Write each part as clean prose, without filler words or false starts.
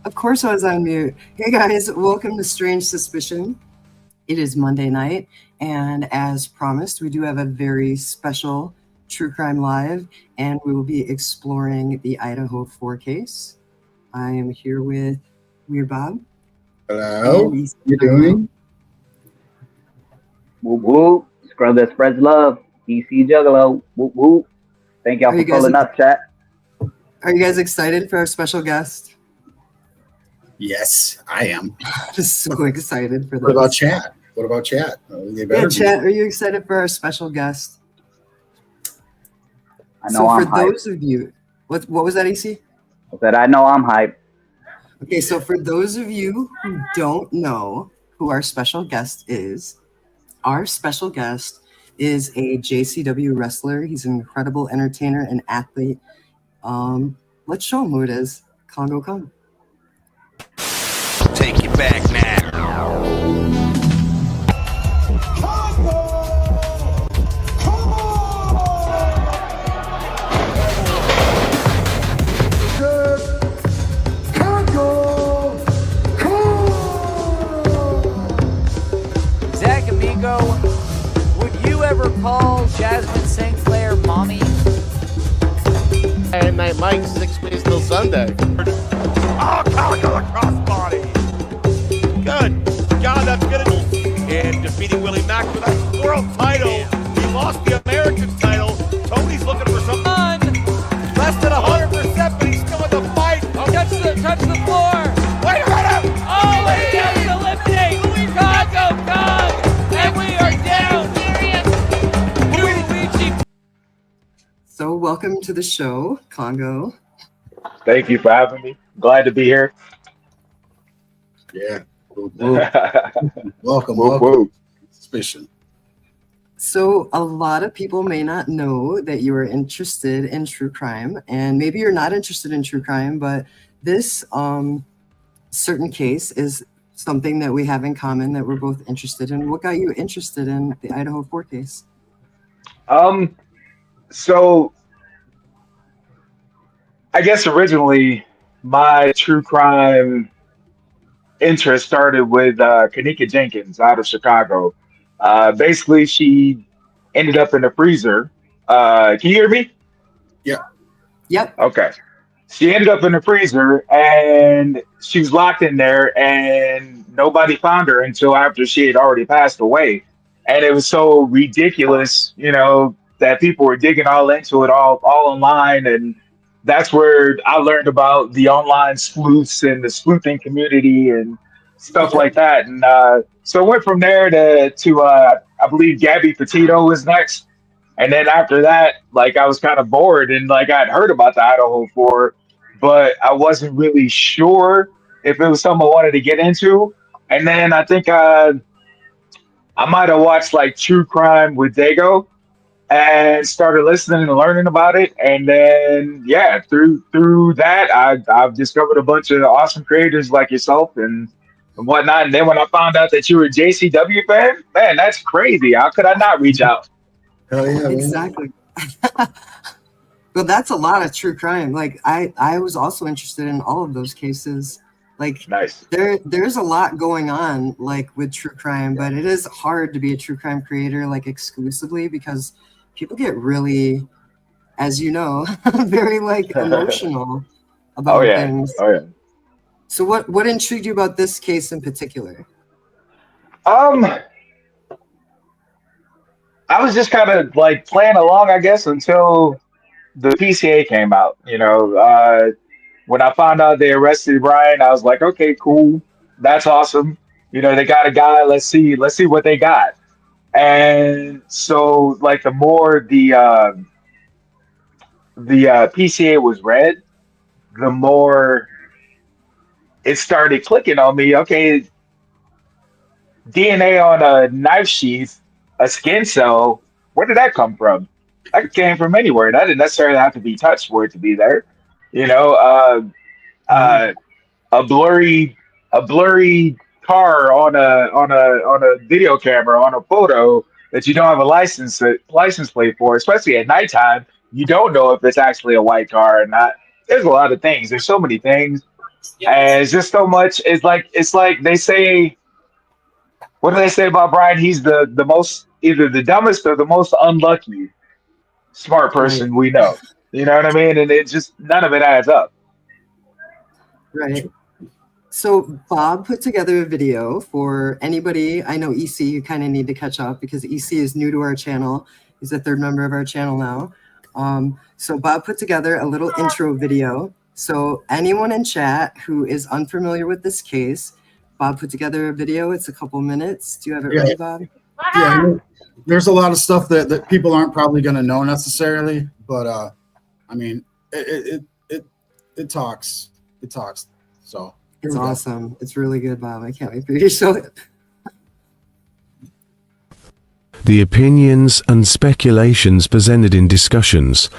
Of course I was on mute. Hey guys, welcome to Strange Suspicion. It is Monday night, and as promised, we do have a very special True Crime Live, and we will be exploring the Idaho 4 case. I am here with Weird Bob. Hello, how you doing? Whoop whoop. Scrub that spreads love. DC Juggalo. Whoop whoop. Thank y'all for pulling up, chat. Are you guys excited for our special guest? Yes, I am. I'm so excited for this. What about chat? Yeah, chat, are you excited for our special guest? I know I'm hyped. Those of you, what was that, AC? I said I know I'm hyped. Okay, so for those of you who don't know who our special guest is a JCW wrestler. He's an incredible entertainer and athlete. Let's show him who it is. Kongo Kong. Take it back now. Zach Amigo, would you ever call Jasmine St. Clair mommy? And night Mike 6 weeks till Sunday. Oh, Calico crossbody. Good. God, that's good. And defeating Willie Mack for that world title. He lost the American title. Tony's looking for some fun. Less than 100%, but he's still in the fight. Oh, touch the floor. Wait a minute. Oh, and he does eliminate Kongo Kong. And we are down. Luigi. So welcome to the show, Kongo. Thank you for having me. Glad to be here. Yeah. Welcome. Welcome. Suspicion. So a lot of people may not know that you are interested in true crime, and maybe you're not interested in true crime, but this certain case is something that we have in common that we're both interested in. What got you interested in the Idaho 4 case? So I guess originally my true crime interest started with Kanika Jenkins out of Chicago. Basically, she ended up in the freezer. Can you hear me? Yeah. Yep. Okay. She ended up in the freezer and she was locked in there, and nobody found her until after she had already passed away. And it was so ridiculous, that people were digging all into it all online. And that's where I learned about the online sleuths and the sleuthing community and stuff like that. And so I went from there to I believe Gabby Petito was next. And then after that, I was kind of bored, and I'd heard about the Idaho 4, but I wasn't really sure if it was something I wanted to get into. And then I think I might have watched True Crime with Dago and started listening and learning about it. And then, through that, I've discovered a bunch of awesome creators like yourself and whatnot. And then when I found out that you were a JCW fan, man, that's crazy. How could I not reach out? Hell yeah, Exactly. Well, that's a lot of true crime. I was also interested in all of those cases. Nice. There's a lot going on with true crime, but it is hard to be a true crime creator exclusively because people get really, as you know, very emotional about things. Oh yeah. So what intrigued you about this case in particular? I was just kind of playing along, I guess, until the PCA came out. When I found out they arrested Bryan, I was like, okay, cool, that's awesome. They got a guy. Let's see what they got. And so, the more the PCA was read, the more it started clicking on me. Okay, DNA on a knife sheath, a skin cell, where did that come from? That came from anywhere. That didn't necessarily have to be touched for it to be there. A blurry car on a video camera on a photo that you don't have a license plate for, especially at nighttime. You don't know if it's actually a white car or not. There's a lot of things. There's so many things. And it's just so much. It's like they say. What do they say about Brian? He's the most, either the dumbest or the most unlucky smart person we know. You know what I mean? And it just, none of it adds up. Right. So Bob put together a video for anybody. I know EC, you kind of need to catch up because EC is new to our channel. He's the third member of our channel now. So Bob put together a little intro video. So anyone in chat who is unfamiliar with this case, Bob put together a video. It's a couple minutes. Do you have it ready, Bob? Yeah, there's a lot of stuff that people aren't probably going to know necessarily, but I mean, it talks. It talks. So it's awesome. It's really good, Bob. I can't wait for you to show it. The opinions and speculations presented in discussions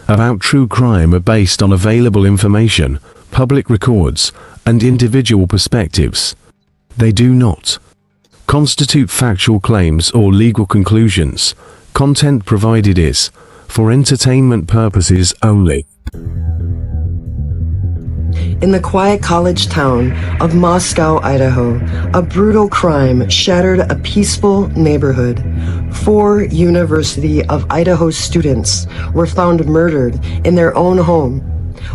about true crime are based on available information, public records, and individual perspectives. They do not constitute factual claims or legal conclusions. Content provided is for entertainment purposes only. In the quiet college town of Moscow, Idaho, a brutal crime shattered a peaceful neighborhood. 4 University of Idaho students were found murdered in their own home.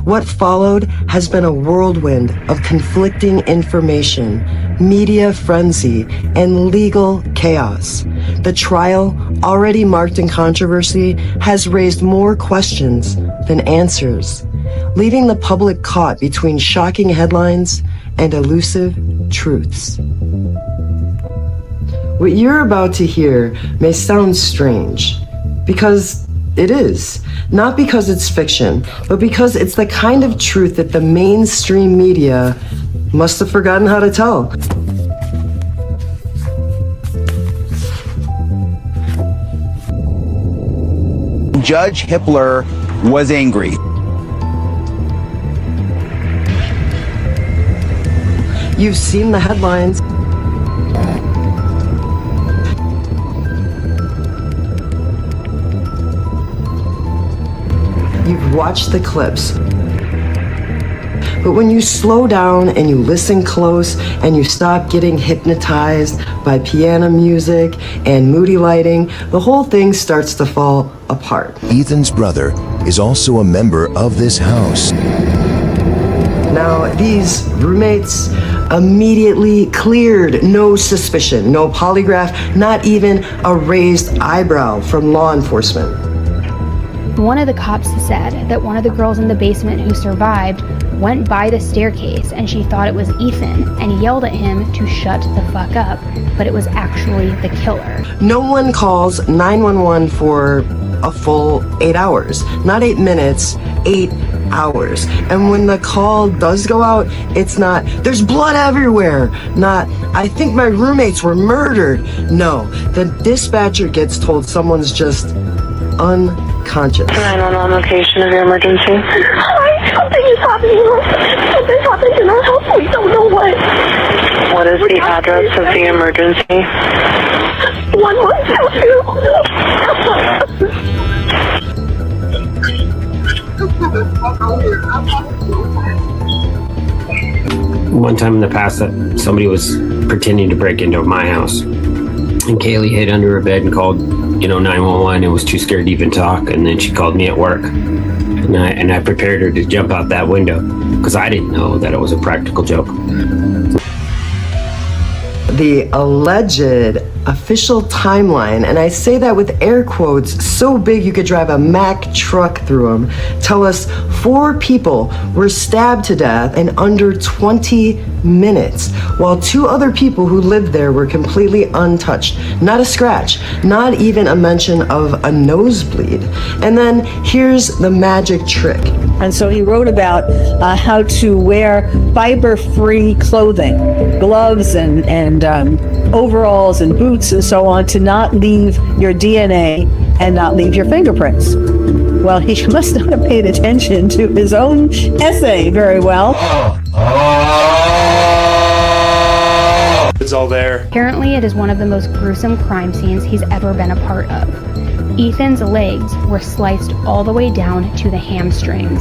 What followed has been a whirlwind of conflicting information, media frenzy, and legal chaos. The trial, already marked in controversy, has raised more questions than answers, leaving the public caught between shocking headlines and elusive truths. What you're about to hear may sound strange, because it is. Not because it's fiction, but because it's the kind of truth that the mainstream media must have forgotten how to tell. Judge Hippler was angry. You've seen the headlines. You've watched the clips. But when you slow down and you listen close and you stop getting hypnotized by piano music and moody lighting, the whole thing starts to fall apart. Ethan's brother is also a member of this house. Now, these roommates immediately cleared no suspicion, no polygraph, not even a raised eyebrow from law enforcement. One of the cops said that one of the girls in the basement who survived went by the staircase and she thought it was Ethan and yelled at him to shut the fuck up, but it was actually the killer. No one calls 911 for a full 8 hours, not 8 minutes, 8 hours. And when the call does go out, it's not, there's blood everywhere, not, I think my roommates were murdered. No, the dispatcher gets told someone's just unconscious. 911 location of your emergency. Hi, something is happening. Something's happened in our house. We don't know what. What is the address of the emergency? 1122. One time in the past, somebody was pretending to break into my house, and Kaylee hid under her bed and called, 911, and was too scared to even talk. And then she called me at work, and I prepared her to jump out that window because I didn't know that it was a practical joke. The alleged official timeline, and I say that with air quotes so big you could drive a Mack truck through them, tell us 4 people were stabbed to death in under 20 minutes, while 2 other people who lived there were completely untouched. Not a scratch, not even a mention of a nosebleed. And then here's the magic trick. And so he wrote about how to wear fiber-free clothing, gloves and overalls and boots and so on, to not leave your DNA and not leave your fingerprints. Well, he must not have paid attention to his own essay very well. It's all there. Apparently, it is one of the most gruesome crime scenes he's ever been a part of. Ethan's legs were sliced all the way down to the hamstrings.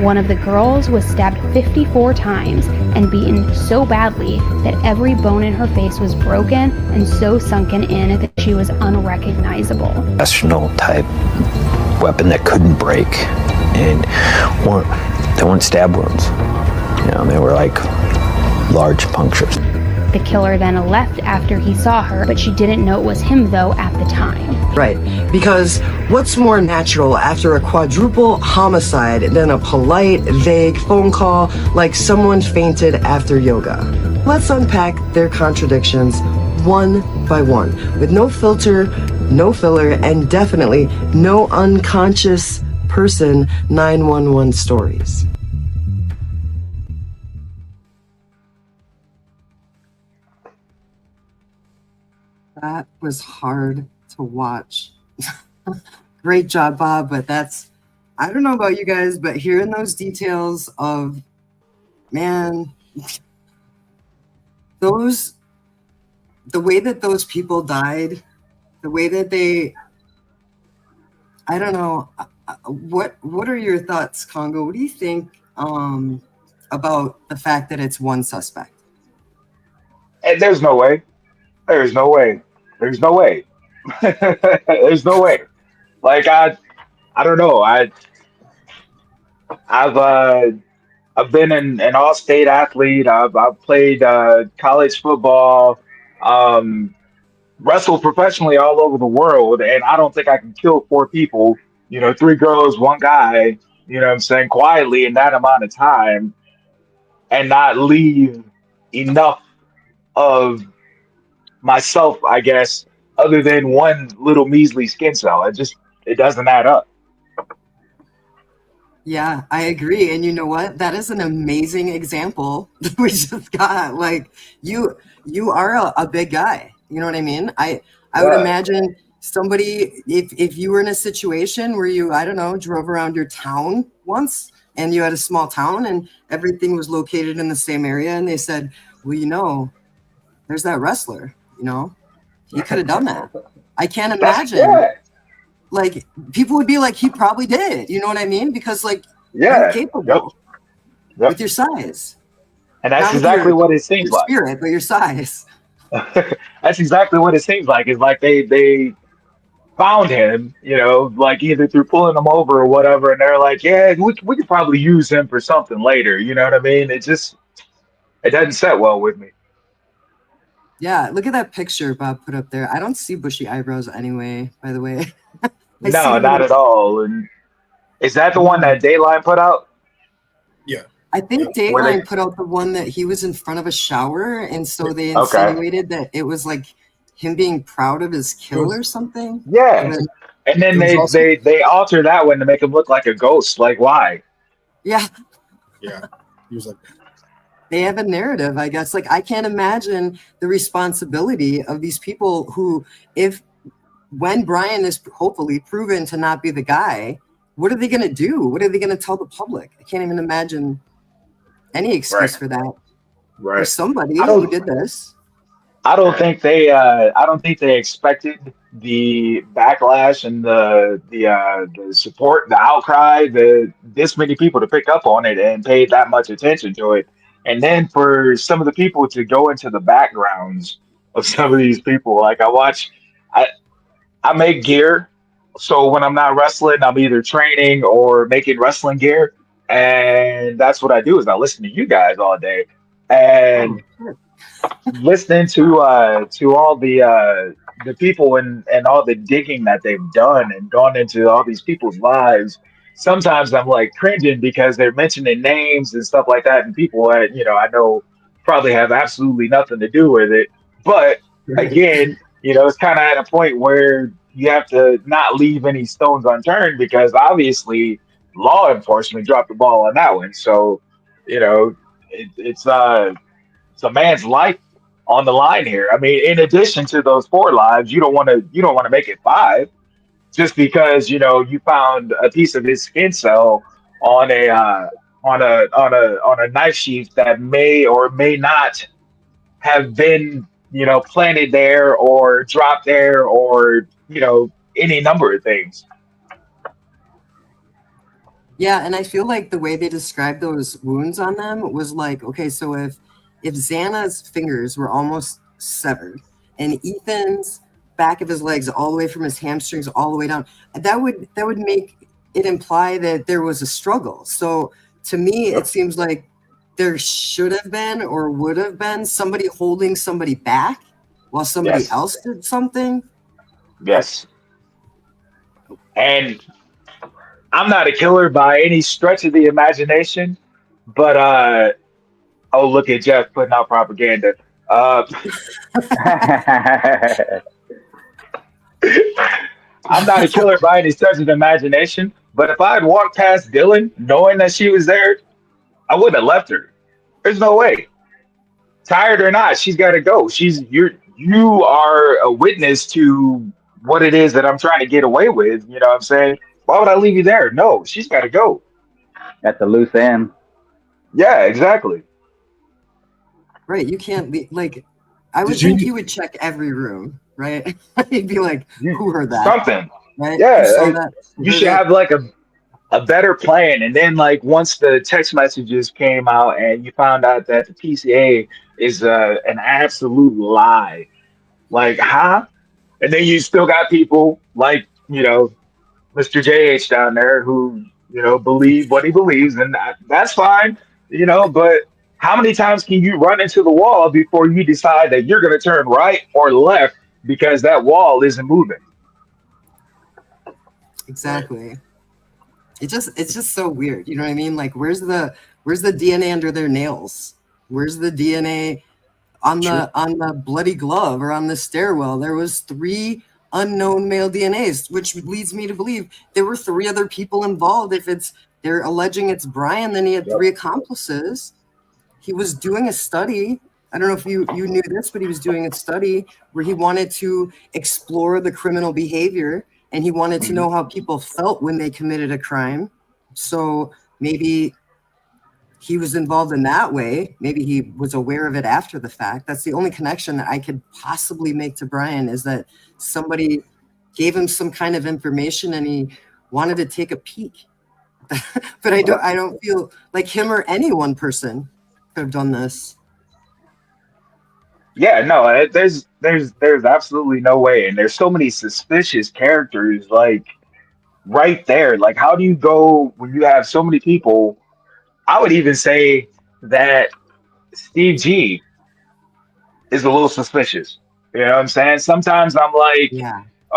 One of the girls was stabbed 54 times and beaten so badly that every bone in her face was broken and so sunken in that she was unrecognizable. Professional type weapon that couldn't break, and they weren't stab wounds. They were like large punctures. The killer then left after he saw her, but she didn't know it was him though at the time. Right, because what's more natural after a quadruple homicide than a polite, vague phone call like someone fainted after yoga? Let's unpack their contradictions one by one, with no filter, no filler, and definitely no unconscious person 911 stories. That was hard to watch. Great job, Bob, but I don't know about you guys, but hearing those details of, man, the way that those people died, the way that I don't know, what are your thoughts, Kongo? What do you think about the fact that it's one suspect? And there's no way. There's no way. There's no way. There's no way. Like I don't know. I've been an all-state athlete. I've played college football, wrestled professionally all over the world, and I don't think I can kill 4 people. 3 girls, 1 guy. What I'm saying, quietly in that amount of time, and not leave enough of myself, I guess, other than 1 little measly skin cell. It doesn't add up. Yeah, I agree. And you know what? That is an amazing example that we just got. Like you are a big guy. You know what I mean? I would imagine somebody, if you were in a situation where you, I don't know, drove around your town once and you had a small town and everything was located in the same area and they said, well, there's that wrestler, he could have done that. I can't imagine. Like people would be like, he probably did. You know what I mean? Because you're capable with your size. And that's exactly what it seems like. Spirit, but your size. That's exactly what it seems like. It's like they found him, like either through pulling him over or whatever, and they're like, yeah, we could probably use him for something later. You know what I mean? It doesn't set well with me. Yeah, look at that picture Bob put up there. I don't see bushy eyebrows anyway, by the way. No, not at all. And is that the one that Dayline put out? Yeah. I think Dayline put out the one that he was in front of a shower, and so they insinuated that it was like him being proud of his kill or something. Yeah. And then they alter that one to make him look like a ghost. Like, why? Yeah. Yeah. He was like, they have a narrative, I guess. Like, I can't imagine the responsibility of these people who, when Bryan is hopefully proven to not be the guy, what are they going to do? What are they going to tell the public? I can't even imagine any excuse for that. Right. There's somebody who did this. I don't think they expected the backlash and the support, the outcry, this many people to pick up on it and pay that much attention to it. And then for some of the people to go into the backgrounds of some of these people, like I make gear. So when I'm not wrestling, I'm either training or making wrestling gear. And that's what I do is I listen to you guys all day. And listening to all the people and all the digging that they've done and gone into all these people's lives, sometimes I'm like cringing because they're mentioning names and stuff like that, and people I know probably have absolutely nothing to do with it. But again, it's kind of at a point where you have to not leave any stones unturned because obviously law enforcement dropped the ball on that one. So, it's a man's life on the line here. I mean, in addition to those 4 lives, you don't want to make it 5 just because, you found a piece of his skin cell on a knife sheath that may or may not have been, planted there or dropped there or, any number of things. Yeah, and I feel like the way they described those wounds on them was like, okay, so if Xana's fingers were almost severed and Ethan's back of his legs all the way from his hamstrings all the way down, that would make it imply that there was a struggle. So to me, it seems like there should have been or would have been somebody holding somebody back while somebody else did something. Yes. And I'm not a killer by any stretch of the imagination, but oh, look at Jeff putting out propaganda. I'm not a killer by any stretch of the imagination, but if I had walked past Dylan knowing that she was there, I wouldn't have left her. There's no way. Tired or not, she's got to go. You are a witness to what it is that I'm trying to get away with. You know what I'm saying? Why would I leave you there? No, she's got to go. That's a loose end. Yeah, exactly. Right, you can't be like. I would think you would check every room, right? You'd be like, "Who heard that?" Something. Right? Yeah, you should have like a better plan. And then like once the text messages came out and you found out that the PCA is an absolute lie, like, huh? And then you still got people like, Mr. JH down there who, believe what he believes, and that's fine, but how many times can you run into the wall before you decide that you're going to turn right or left because that wall isn't moving? Exactly. It's just so weird. You know what I mean? Like, where's the DNA under their nails? Where's the DNA on the bloody glove or on the stairwell? There was 3 unknown male DNAs, which leads me to believe there were 3 other people involved. If they're alleging it's Bryan, then he had 3 accomplices. He was doing a study. I don't know if you knew this, but he was doing a study where he wanted to explore the criminal behavior and he wanted to know how people felt when they committed a crime. So maybe he was involved in that way. Maybe he was aware of it after the fact. That's the only connection that I could possibly make to Bryan, is that somebody gave him some kind of information and he wanted to take a peek. But I don't feel like him or any one person could have done this. Yeah, no, there's absolutely no way. And there's so many suspicious characters like right there. Like, how do you go when you have so many people? I would even say that Steve G is a little suspicious. You know what I'm saying? Sometimes I'm like,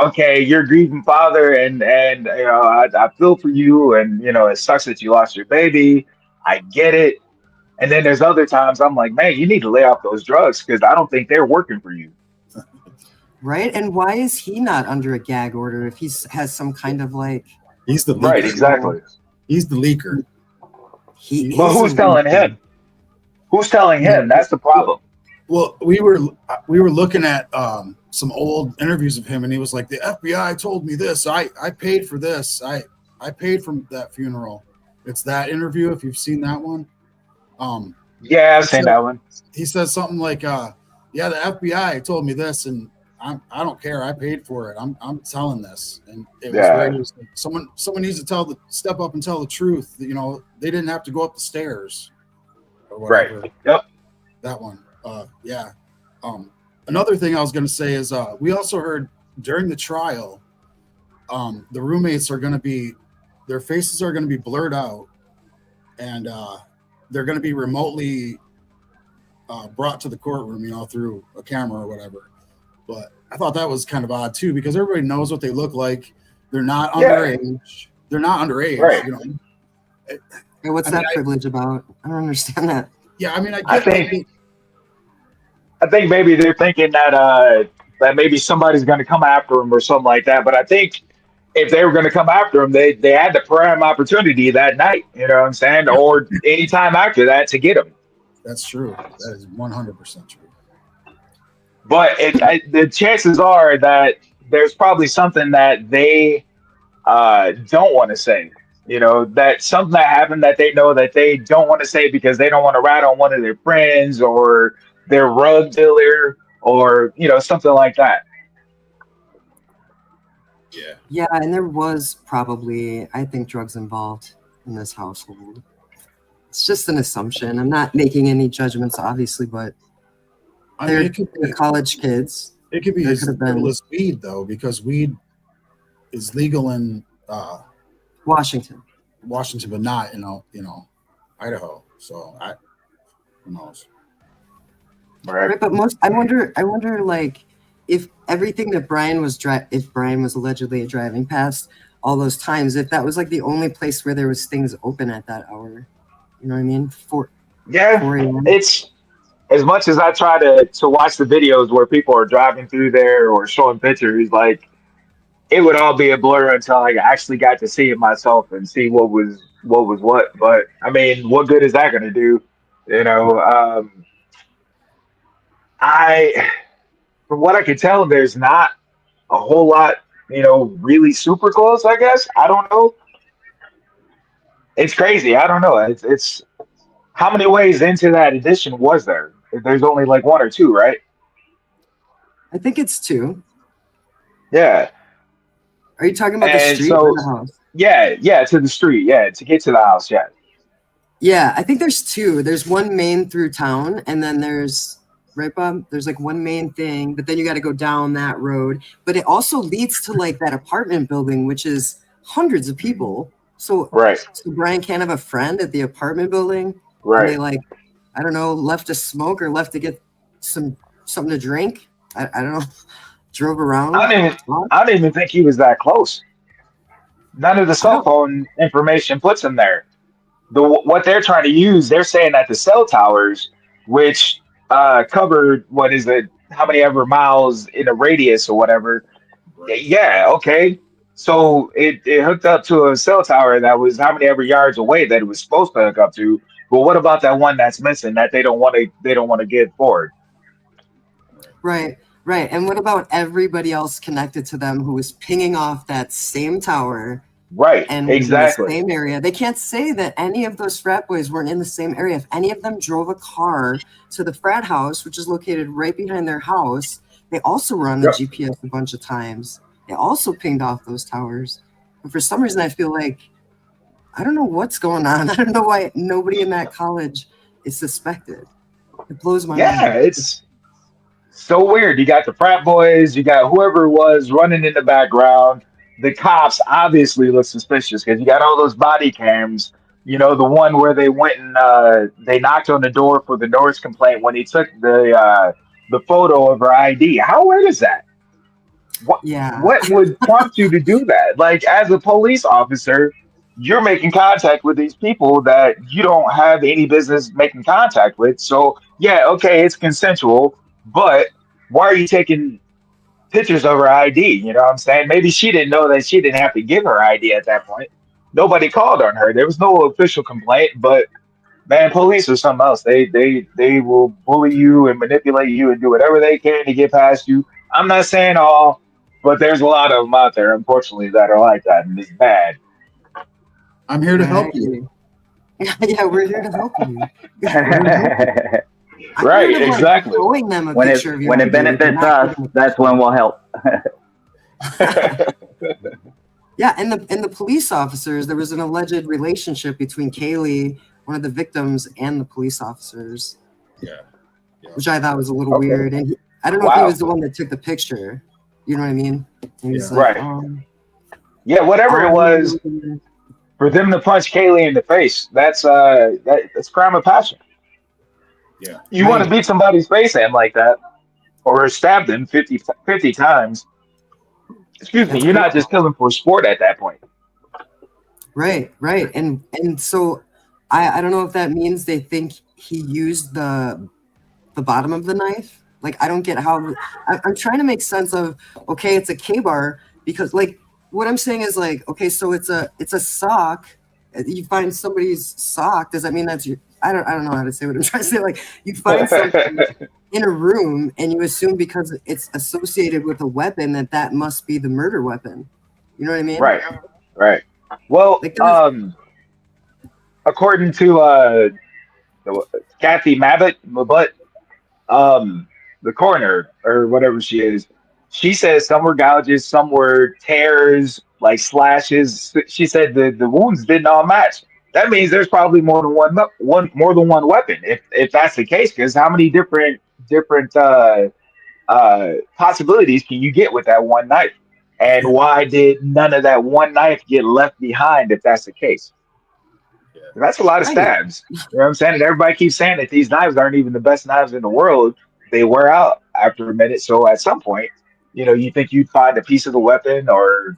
okay, you're a grieving father, and I feel for you, and it sucks that you lost your baby. I get it. And then there's other times I'm like, man, you need to lay off those drugs because I don't think they're working for you. Right? And why is he not under a gag order if he has some kind of like? He's the leaker. Right, exactly. He's the leaker. But who's telling him? Who's telling him? That's the problem. Well, we were looking at some old interviews of him, and he was like, the FBI told me this. I paid for this. I paid for that funeral. It's that interview, if you've seen that one. Yeah, I've seen that one. He says something like, yeah, the FBI told me this, and I don't care. I paid for it. I'm telling this. And it was where he was like, someone needs to step up and tell the truth. They didn't have to go up the stairs or whatever. Right. Yep. That one. Yeah. Another thing I was going to say is we also heard during the trial, the roommates their faces are going to be blurred out, and they're going to be remotely brought to the courtroom, through a camera or whatever. But I thought that was kind of odd too, because everybody knows what they look like. They're not underage. They're not underage. Right. Hey, what's that privilege about? I don't understand that. Yeah, I mean, I think maybe they're thinking that maybe somebody's going to come after them or something like that. But I think if they were going to come after him, they had the prime opportunity that night. You know what I'm saying? Or any time after that to get him. That's true. That is 100% true. But the chances are that there's probably something that they don't want to say. That something that happened that they know that they don't want to say because they don't want to rat on one of their friends or their rug dealer or, something like that. Yeah, and there was probably, I think, drugs involved in this household. It's just an assumption. I'm not making any judgments, obviously, but they're college kids. It could be as little as weed, though, because weed is legal in Washington, but not Idaho. So who knows? Right, but I wonder, like, if everything that Bryan was allegedly driving past all those times, if that was like the only place where there was things open at that hour, you know what I mean? It's as much as I try to watch the videos where people are driving through there or showing pictures, like it would all be a blur until I actually got to see it myself and see what was what. But I mean, what good is that going to do? You know, from what I could tell, there's not a whole lot, really super close, I guess. I don't know. It's crazy. I don't know. It's how many ways into that edition was there? There's only like one or two, right? I think it's two. Yeah. Are you talking about the street or the house? Yeah, to the street. Yeah, to get to the house. Yeah. Yeah, I think there's two. There's one main through town, and then there's right, Bob? There's like one main thing, but then you got to go down that road. But it also leads to like that apartment building, which is hundreds of people. So, so Bryan can't have a friend at the apartment building. Right. And they like, I don't know, left to smoke or left to get something to drink. I don't know. Drove around. I don't even think he was that close. None of the cell phone information puts him there. What they're trying to use, they're saying that the cell towers, which covered how many ever miles in a radius or whatever. Yeah, okay. So it hooked up to a cell tower that was how many ever yards away that it was supposed to hook up to. But what about that one that's missing that they don't want to give forward? Right. Right. And what about everybody else connected to them who was pinging off that same tower? Right. And exactly. In the same area. They can't say that any of those frat boys weren't in the same area. If any of them drove a car to the frat house, which is located right behind their house, they also were on the GPS a bunch of times. They also pinged off those towers. And for some reason, I feel like, I don't know what's going on. I don't know why nobody in that college is suspected. It blows my mind. Yeah, it's so weird. You got the frat boys, you got whoever was running in the background. The cops obviously look suspicious because you got all those body cams. You know, the one where they went and they knocked on the door for the noise complaint when he took the photo of her ID. How weird is that? What would prompt you to do that? Like, as a police officer, you're making contact with these people that you don't have any business making contact with. So, yeah, okay, it's consensual, but why are you taking pictures of her ID? You know what I'm saying? Maybe she didn't know that she didn't have to give her ID at that point. Nobody called on her. There was no official complaint, but man, police are something else. They will bully you and manipulate you and do whatever they can to get past you. I'm not saying all, but there's a lot of them out there, unfortunately, that are like that, and it's bad. I'm here to help you. Yeah, we're here to help you. Right, exactly. Showing them a when picture of your it ID, benefits us, that's when we'll help. Yeah, and the police officers, there was an alleged relationship between Kaylee, one of the victims, and the police officers. Yeah. Which I thought was a little weird. And I don't know if he was the one that took the picture. You know what I mean? And he's like, yeah, whatever it was, for them to punch Kaylee in the face, that's crime of passion. Yeah. You want to beat somebody's face in like that, or stab them 50 times. Excuse me, you're not just killing for sport at that point. Right. And so I don't know if that means they think he used the bottom of the knife. Like, I don't get how I'm trying to make sense of, okay, it's a K-bar, because like what I'm saying is like, okay, so it's a sock. You find somebody's sock. Does that mean that's your, I don't know how to say what I'm trying to say. Like, you find something in a room and you assume because it's associated with a weapon that must be the murder weapon. You know what I mean? Right. Well, like according to Kathy Mabbutt, the coroner or whatever she is, She says some were gouges, some were tears, like slashes. She said the wounds didn't all match. That means there's probably more than one weapon. If that's the case, because how many different possibilities can you get with that one knife? And why did none of that one knife get left behind if that's the case? That's a lot of stabs. You know what I'm saying? And everybody keeps saying that these knives aren't even the best knives in the world. They wear out after a minute. So at some point, you think you'd find a piece of the weapon, or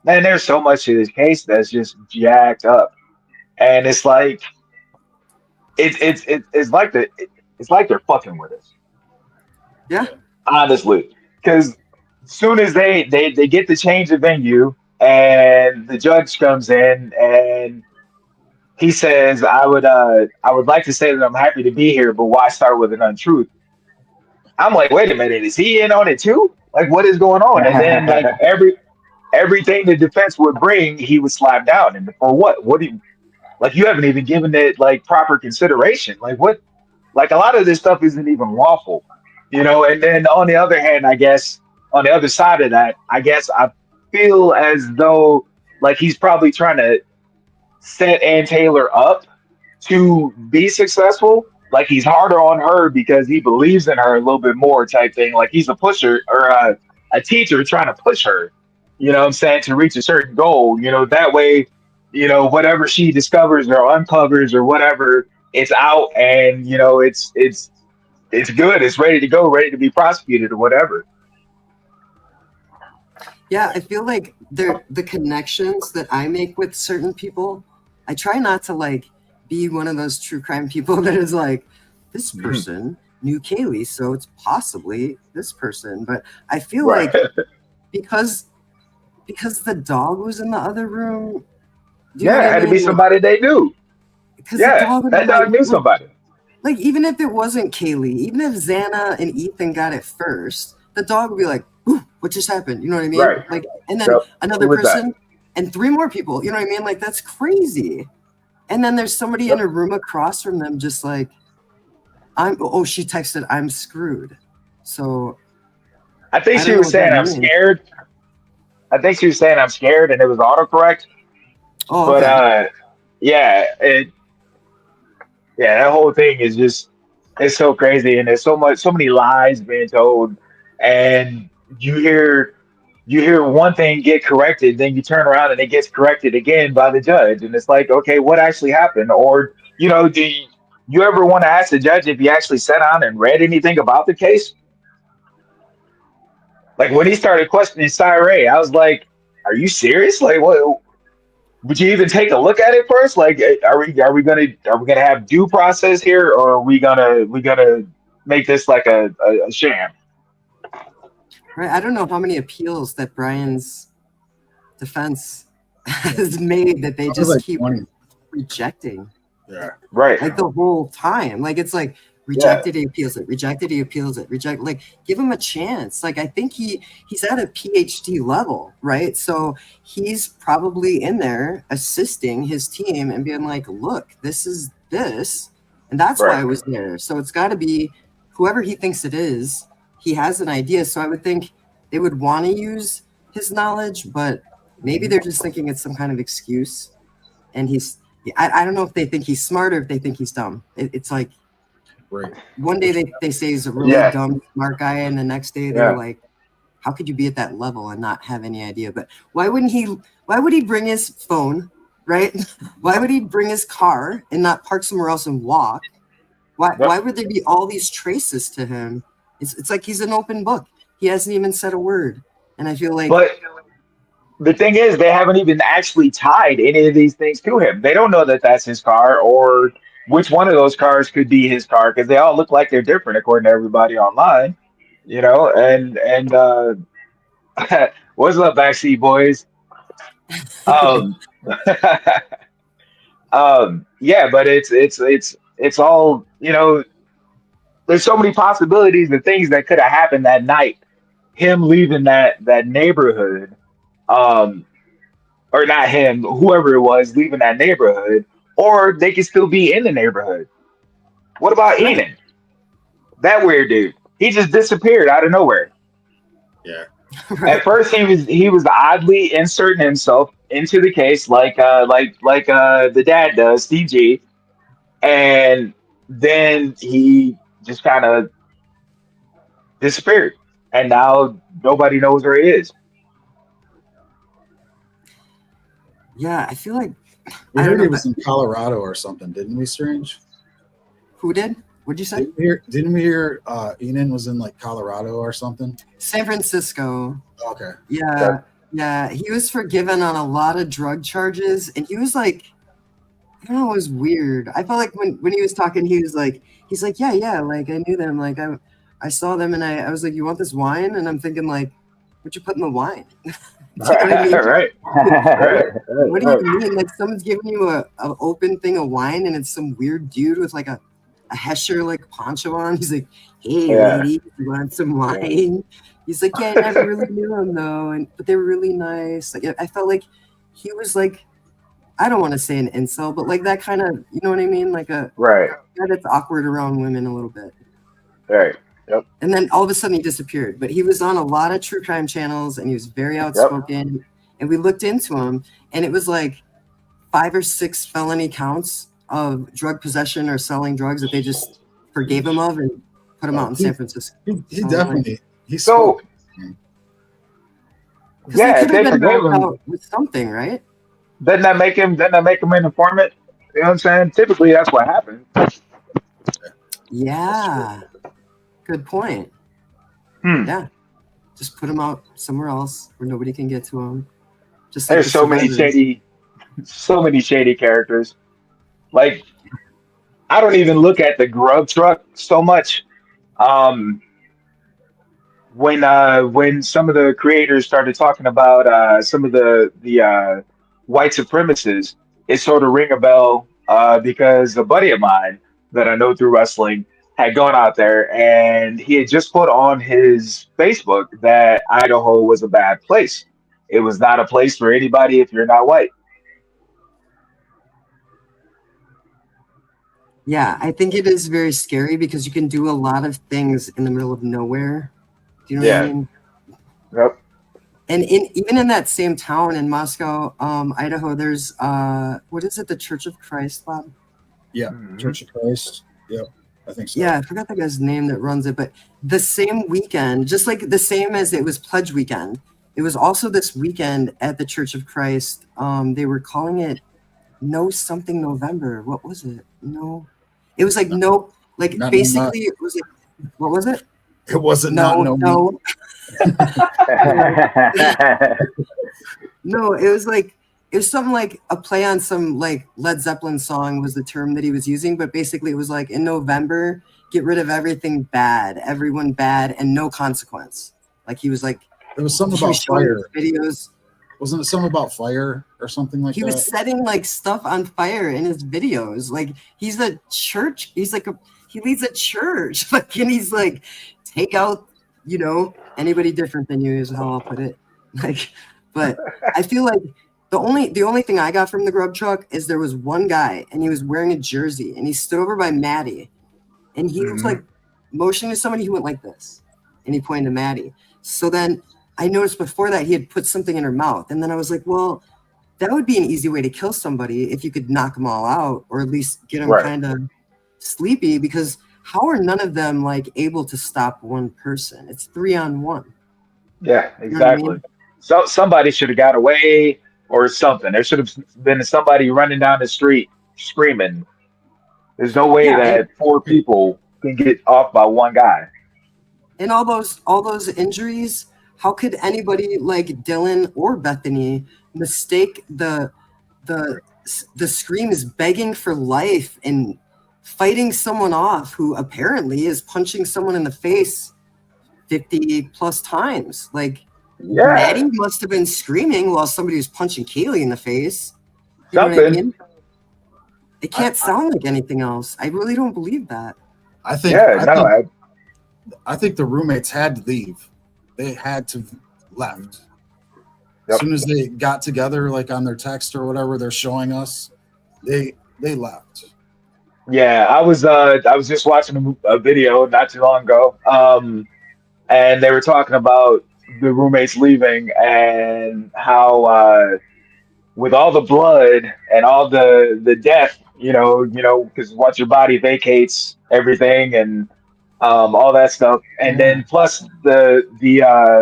man, there's so much to this case that's just jacked up. And it's like it's like they're fucking with us. Yeah. Honestly. Because soon as they get the change of venue and the judge comes in and he says, I would like to say that I'm happy to be here, but why start with an untruth? I'm like, wait a minute, is he in on it too? Like, what is going on? And then like everything the defense would bring, he would slap down. And for what? What do you like? You haven't even given it like proper consideration. Like what? Like a lot of this stuff isn't even lawful, And then on the other hand, I guess on the other side of that, I guess I feel as though like he's probably trying to set Ann Taylor up to be successful. Like he's harder on her because he believes in her a little bit more type thing. Like he's a pusher or a teacher trying to push her, what I'm saying, to reach a certain goal. That way, whatever she discovers or uncovers or whatever, it's out and it's good. It's ready to go, ready to be prosecuted or whatever. Yeah, I feel like the connections that I make with certain people, I try not to like be one of those true crime people that is like, this person knew Kaylee, so it's possibly this person. But I feel like because the dog was in the other room. It had to be somebody they knew. Yeah, that dog knew somebody. Like, even if it wasn't Kaylee, even if Xana and Ethan got it first, the dog would be like, ooh, what just happened? You know what I mean? Right. Like, and then another person and three more people. You know what I mean? Like, that's crazy. And then there's somebody in a room across from them just like, she texted, I'm screwed. So I think she was saying I'm scared. I think she was saying I'm scared and it was autocorrect. Oh, okay. But that whole thing is just, it's so crazy, and there's so many lies being told, and you hear one thing get corrected, then you turn around and it gets corrected again by the judge, and it's like, okay, what actually happened? Or do you ever want to ask the judge if he actually sat down and read anything about the case? Like when he started questioning Cyree, I was like, are you serious? Like what? Would you even take a look at it first? Like, are we gonna have due process here, or are we gonna make this like a sham? Right. I don't know how many appeals that Bryan's defense has made that they just keep rejecting. Yeah. Right. Like the whole time. Like it's like rejected, he appeals it, rejected, he appeals it, like give him a chance. Like I think he's at a PhD level, right? So he's probably in there assisting his team and being like, look, this is this, and that's why I was there. So it's got to be whoever he thinks it is. He has an idea, so I would think they would want to use his knowledge, but maybe they're just thinking it's some kind of excuse. And I don't know if they think he's smart or if they think he's dumb. It's like, one day they say he's a really dumb, smart guy, and the next day they're like, how could you be at that level and not have any idea? But why would he bring his phone, right? Why would he bring his car and not park somewhere else and walk? Why would there be all these traces to him? It's like he's an open book. He hasn't even said a word. And I feel like... But the thing is, they haven't even actually tied any of these things to him. They don't know that that's his car or which one of those cars could be his car, because they all look like they're different according to everybody online, and what's up, backseat boys? But it's all, there's so many possibilities of things that could have happened that night. Him leaving that neighborhood, or not him, whoever it was leaving that neighborhood, or they could still be in the neighborhood. What about Eden? That weird dude. He just disappeared out of nowhere. Yeah. At first, he was oddly inserting himself into the case, like the dad does, DG, and then he just kind of disappeared, and now nobody knows where he is. Yeah, I feel like We I don't heard know. he was in Colorado or something, didn't we, Strange? Who did? What'd you say? Didn't we hear Enan was in like Colorado or something? San Francisco. Okay. Yeah. Yeah. He was forgiven on a lot of drug charges, and he was like, I don't know, it was weird. I felt like when he was talking, he's like, yeah, like I knew them, like I saw them, and I was like, you want this wine? And I'm thinking like, what you put in the wine? Do you know what I mean? Right. What do you mean? Like someone's giving you a open thing of wine, and it's some weird dude with like a Hesher like poncho on. He's like, hey, lady, you want some wine? He's like, yeah, I never really knew him though, but they were really nice. Like I felt like he was like, I don't want to say an incel, but like that kind of, you know what I mean? Like a guy that's awkward around women a little bit. Right. Yep. And then all of a sudden he disappeared. But he was on a lot of true crime channels, and he was very outspoken. Yep. And we looked into him, and it was like 5 or 6 felony counts of drug possession or selling drugs that they just forgave him of and put him out in San Francisco. He definitely. Because yeah, they could have been out with something, right? Doesn't that make him an informant? You know what I'm saying? Typically, that's what happens. Yeah. Good point. Yeah. Just put him out somewhere else where nobody can get to him. Just like there's so many shady characters. Like, I don't even look at the grub truck so much. When some of the creators started talking about some of the white supremacists, it sort of ring a bell because a buddy of mine that I know through wrestling had gone out there, and he had just put on his Facebook that Idaho was a bad place. It was not a place for anybody if you're not white. Yeah, I think it is very scary because you can do a lot of things in the middle of nowhere. Do you know what I mean? Yep. And even in that same town in Moscow, Idaho, there's what is it? The Church of Christ, Bob? Yeah, Church of Christ. Yep, I think so. Yeah, I forgot the guy's name that runs it, but the same weekend, just like the same as it was Pledge Weekend, it was also this weekend at the Church of Christ. They were calling it No Something November. What was it? No, it was like no, like basically it was like, what was it? It wasn't no. No, it was like it was something like a play on some like Led Zeppelin song was the term that he was using, but basically it was like in November, get rid of everything bad, everyone bad, and no consequence. Like he was like there was something about fire videos. Wasn't it something about fire or something like that? He was setting like stuff on fire in his videos. Like he's a church. He's like he leads a church. Like and he's like take out, anybody different than you is how I'll put it. Like, but I feel like the only thing I got from the grub truck is there was one guy and he was wearing a jersey and he stood over by Maddie and he was like motioning to somebody. He went like this and he pointed to Maddie. So then I noticed before that he had put something in her mouth. And then I was like, well, that would be an easy way to kill somebody if you could knock them all out or at least get them kind of sleepy, because how are none of them like able to stop one person? It's 3-on-1. Yeah, exactly. You know what I mean? So somebody should have got away or something. There should have been somebody running down the street screaming. There's no way that 4 people can get off by one guy. And all those injuries, how could anybody like Dylan or Bethany mistake the scream is begging for life and fighting someone off who apparently is punching someone in the face 50 plus times? Like Maddie must have been screaming while somebody was punching Kaylee in the face. You know what I mean? It can't sound like anything else. I really don't believe that. I think the roommates had to leave. They had to left. As soon as they got together, like on their text or whatever they're showing us, they left. Yeah, I was just watching a video not too long ago, and they were talking about the roommates leaving and how with all the blood and all the death, because once your body vacates everything and all that stuff, and then plus the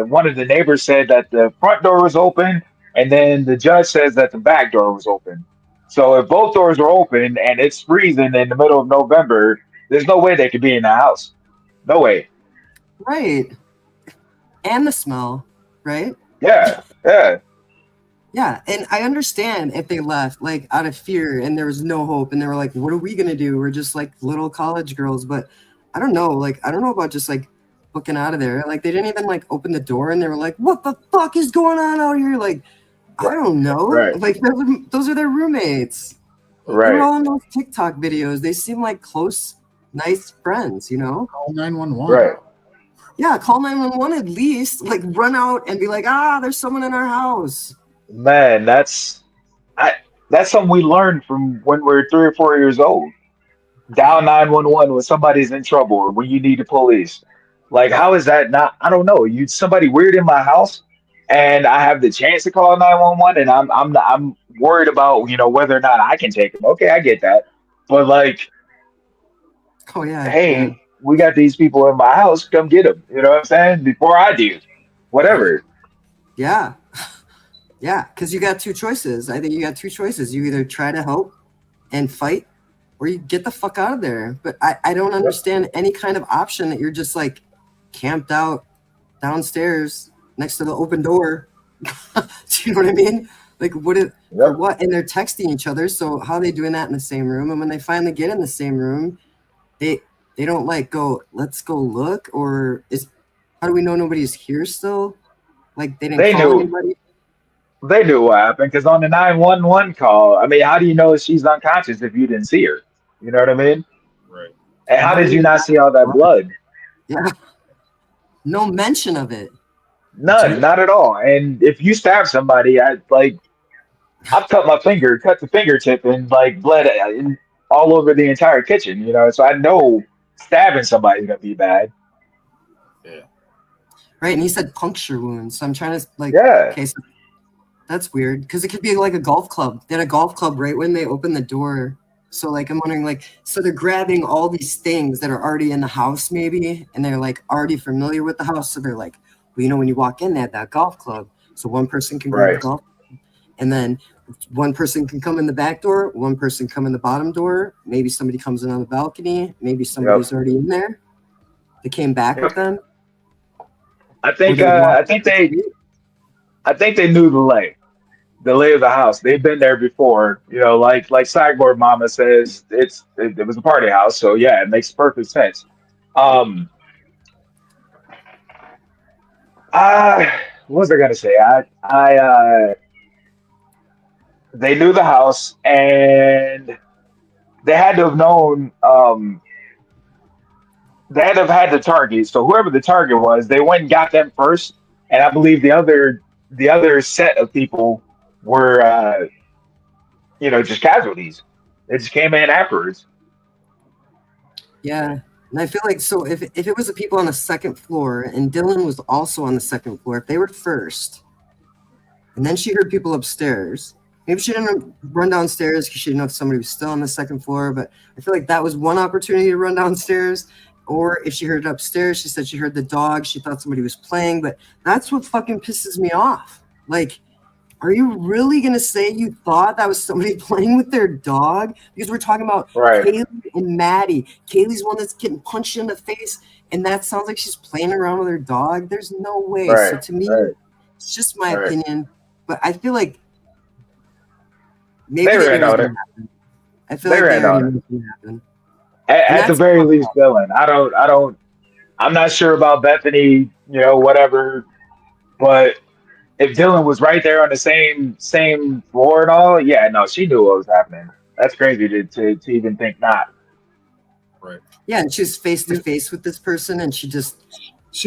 one of the neighbors said that the front door was open, and then the judge says that the back door was open. So if both doors are open and it's freezing in the middle of November, there's no way they could be in the house. No way. Right. And the smell, right? Yeah. Yeah, and I understand if they left like out of fear and there was no hope and they were like, what are we gonna do? We're just like little college girls. But I don't know, I don't know about just like booking out of there. Like they didn't even like open the door and they were like, what the fuck is going on out here? Like, I don't know. Right. Like those are their roommates. Right. They're all in those TikTok videos. They seem like close, nice friends, Call 911. Right. Yeah, call 911 at least. Like run out and be like, there's someone in our house. Man, that's something we learned from when we're 3 or 4 years old. Dial 911 when somebody's in trouble or when you need the police. Like, how is that not? I don't know. Somebody weird in my house, and I have the chance to call 911, and I'm worried about whether or not I can take them. Okay, I get that, but like, oh yeah, hey, we got these people in my house. Come get them. You know what I'm saying? Before I do, whatever. Yeah. Yeah, because you got two choices. I think you got two choices. You either try to help and fight, or you get the fuck out of there. But I don't understand any kind of option that you're just like camped out downstairs next to the open door. Do you know what I mean? Like what? And they're texting each other. So how are they doing that in the same room? And when they finally get in the same room, they don't like go, let's go look, or how do we know nobody's here still? Like they didn't call anybody. They knew what happened because on the 911 call, I mean, how do you know she's unconscious if you didn't see her? You know what I mean? Right. And how did you not see all that blood? Yeah. No mention of it. None, not at all. And if you stab somebody, I've cut the fingertip and like bled all over the entire kitchen, so I know stabbing somebody's gonna be bad. Yeah. Right, and he said puncture wounds. So I'm trying to okay, so that's weird because it could be like a golf club. They had a golf club right when they opened the door. So like I'm wondering so they're grabbing all these things that are already in the house maybe, and they're like already familiar with the house. So they're like, well, when you walk in, they have that golf club. So one person can grab the golf club, and then one person can come in the back door, one person come in the bottom door. Maybe somebody comes in on the balcony. Maybe somebody's already in there. They came back with them. I think they knew the lay of the house. They've been there before, like Sideboard Mama says, it was a party house, so yeah, it makes perfect sense. What was I gonna say? They knew the house, and they had to have known. They had to have had the target. So whoever the target was, they went and got them first, and I believe the other set of people were, just casualties. They just came in afterwards. Yeah. And I feel like, so if it was the people on the second floor and Dylan was also on the second floor, if they were first, and then she heard people upstairs, maybe she didn't run downstairs because she didn't know if somebody was still on the second floor, but I feel like that was one opportunity to run downstairs. Or if she heard it upstairs, she said she heard the dog, she thought somebody was playing, but that's what fucking pisses me off. Like, are you really going to say you thought that was somebody playing with their dog? Because we're talking about Kaylee and Maddie. Kaylee's one that's getting punched in the face, and that sounds like she's playing around with her dog. There's no way. So to me, it's just my opinion. But I feel like maybe they already happened. I feel like they already knew it happened. At the very least, Dylan. I'm not sure about Bethany, whatever, but if Dylan was right there on the same floor and all, yeah, no, she knew what was happening. That's crazy to even think not. Right. Yeah, and she was face to face with this person, and she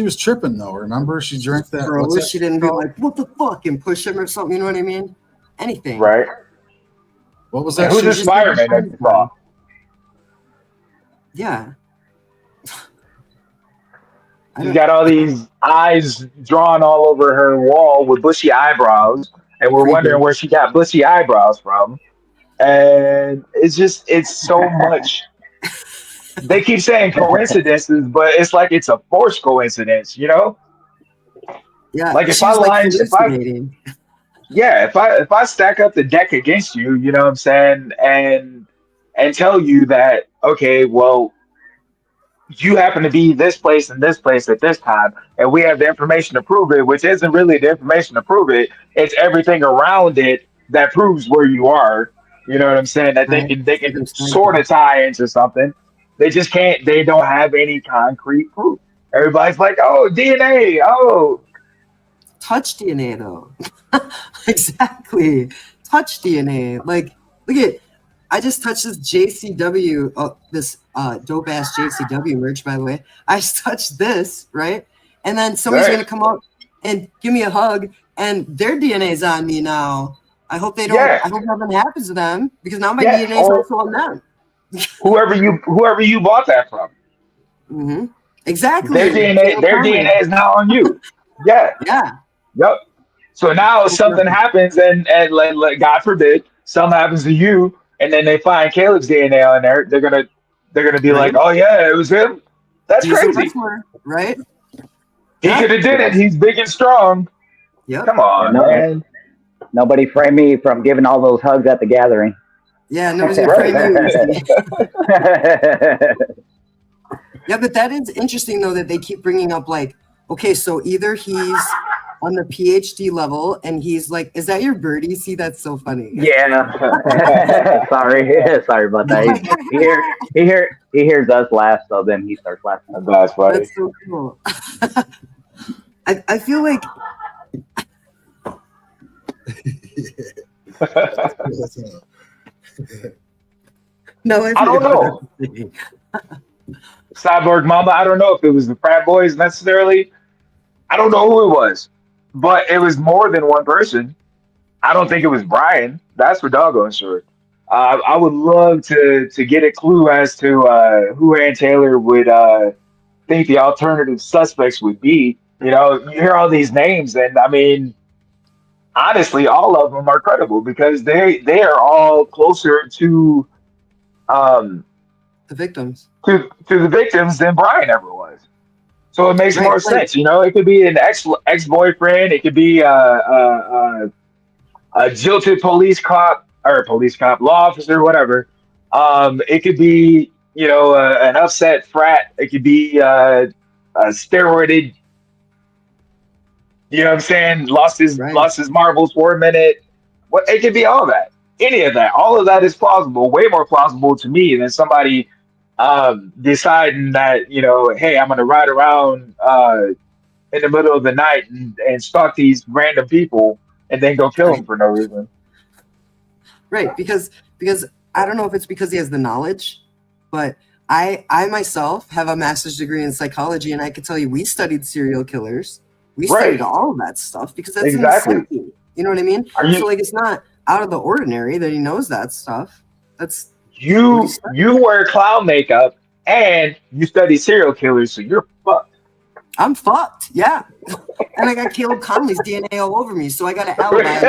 was tripping though. Remember, she drank that. Bro, she didn't be like, "What the fuck," and push him or something. You know what I mean? Anything. Right. What was that? Who's this fireman that you saw? Yeah. She's got all these eyes drawn all over her wall with bushy eyebrows, and we're Creepy. wondering where she got bushy eyebrows from. And it's so much. They keep saying coincidences, but it's like it's a forced coincidence, you know? Yeah, Like she was like hallucinating. if I stack up the deck against you, you know what I'm saying, and tell you that, okay, well, you happen to be this place and this place at this time, and we have the information to prove it, which isn't really the information to prove it. It's everything around it that proves where you are. You know what I'm saying? That Right. they can sort of tie into something. They just can't. They don't have any concrete proof. Everybody's like, oh, DNA. Oh, Touch DNA though. Exactly. Touch DNA. Like, look at, I just touched this JCW, this dope ass JCW merch, by the way. I just touched this, right? And then somebody's Right. gonna come up and give me a hug, and their DNA's on me now. I hope they don't. Yeah. I hope nothing happens to them, because now my Yeah, DNA's or- also on them. whoever you bought that from. Mm-hmm. Exactly. Their DNA is now on you. Yeah. Yeah. Yep. So now if something happens and like God forbid something happens to you, and then they find Caleb's DNA on there, they're gonna be Right. like, oh yeah, it was him. That's He's a crazy. wrestler, right? He could have did it. He's big and strong. Yep. Come on, man. Nobody frame me from giving all those hugs at the gathering. Yeah, nobody's gonna frame you. Yeah, but that is interesting though that they keep bringing up, like, okay, so either he's on the PhD level and he's like, is that your birdie? See, that's so funny. Yeah. Sorry about that. He hears us laugh, so then he starts laughing. That's funny. That's so cool. I feel like no, I don't know. Cyborg Mama, I don't know if it was the frat boys necessarily. I don't know who it was, but it was more than one person. I don't think it was Brian. That's for doggone sure. I would love to get a clue as to who Ann Taylor would think the alternative suspects would be. You know, you hear all these names, and I mean, honestly, all of them are credible because they are all closer to the victims. To the victims than Brian ever was. So it makes more Like, sense, you know. It could be an ex-boyfriend. It could be a jilted law officer, whatever. It could be, you know, an upset frat. It could be a steroided. You know what I'm saying? Lost his marbles for a minute. What it could be all that. Any of that. All of that is plausible. Way more plausible to me than somebody deciding that, you know, hey, I'm going to ride around in the middle of the night and stalk these random people and then go kill them for no reason. Right, because I don't know if it's because he has the knowledge, but I myself have a master's degree in psychology, and I can tell you we studied serial killers. We studied all of that stuff because that's insane. You know what I mean? So like, it's not out of the ordinary that he knows that stuff. That's you wear clown makeup and you study serial killers, so you're fucked. I'm fucked, yeah. And I got Caleb Conley's DNA all over me, so I got an alibi.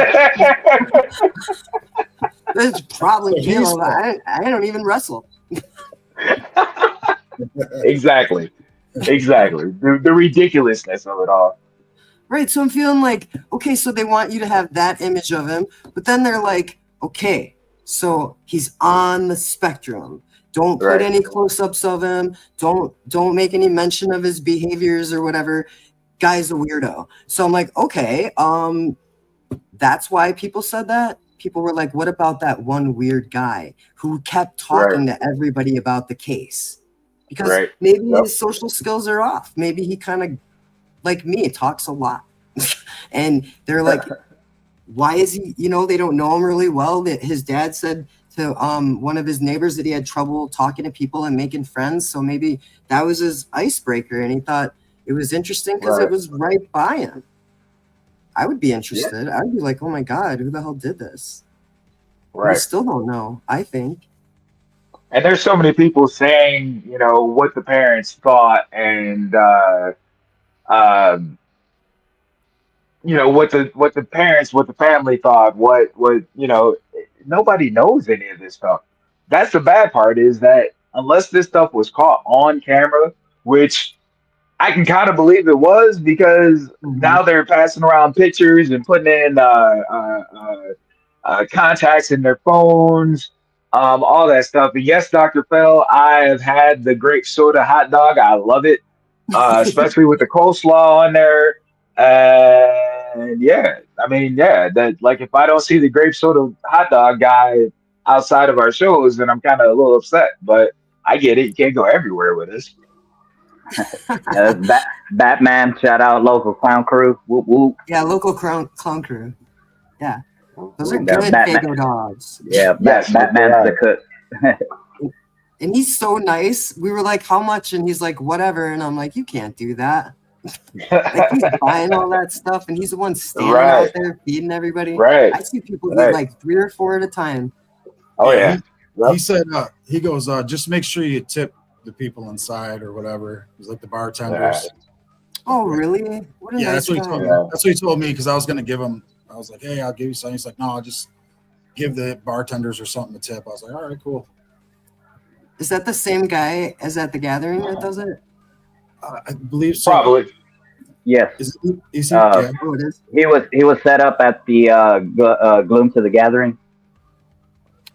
That's probably Caleb. I don't even wrestle. Exactly. The ridiculousness of it all. Right, so I'm feeling like, okay, so they want you to have that image of him, but then they're like, okay, so he's on the spectrum. Don't put any close-ups of him. Don't make any mention of his behaviors or whatever. Guy's a weirdo. So I'm like, okay, that's why people said that. People were like, what about that one weird guy who kept talking to everybody about the case? Because maybe his social skills are off. Maybe he kind of, like me, talks a lot. And they're like, why is he, you know, they don't know him really well. That his dad said to one of his neighbors that he had trouble talking to people and making friends. So maybe that was his icebreaker. And he thought it was interesting because it was right by him. I would be interested. I would be like, oh my God, who the hell did this? We still don't know, I think. And there's so many people saying, you know, what the parents thought and um, what the parents, what the family thought, what nobody knows any of this stuff. That's the bad part, is that unless this stuff was caught on camera, which I can kind of believe it was, because now they're passing around pictures and putting in contacts in their phones, all that stuff. And yes, Dr. Fell, I have had the grape soda hot dog. I love it, especially with the coleslaw on there. And yeah, I mean, yeah, that, like, if I don't see the grape soda hot dog guy outside of our shows, then I'm kind of a little upset. But I get it. You can't go everywhere with us. Batman, shout out local clown crew. Whoop whoop. Yeah, local clown crew. Yeah, those are Yeah, good Batman. Fago dogs. Yeah, Batman's the cook. And he's so nice. We were like, how much? And he's like, whatever. And I'm like, you can't do that. Like, he's buying all that stuff, and he's the one standing out there feeding everybody. Right. I see people eat like 3 or 4 at a time. Oh yeah. He said, he goes, just make sure you tip the people inside or whatever. He's like the bartenders. Oh, really? What a Yeah, nice that's what he guy. told me. That's what he told me, because I was gonna give him. I was like, hey, I'll give you something. He's like, no, I'll just give the bartenders or something a tip. I was like, all right, cool. Is that the same guy as at the gathering that does it? I believe so. Probably. Yes. Is he? Oh, it is. He was set up at the Gloom to the Gathering.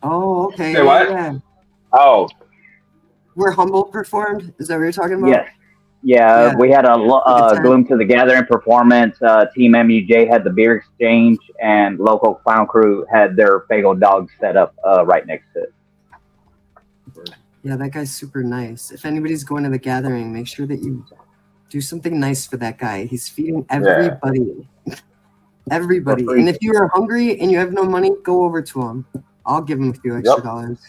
Oh, okay. Say what? Yeah. Oh. Where Humboldt performed? Is that what you're talking about? Yes. Yeah, we had a Gloom to the Gathering performance. Team MUJ had the beer exchange, and local clown crew had their Fago dogs set up right next to it. Yeah, that guy's super nice. If anybody's going to the gathering, make sure that you do something nice for that guy. He's feeding everybody. Everybody. And if you are hungry and you have no money, go over to him. I'll give him a few extra dollars.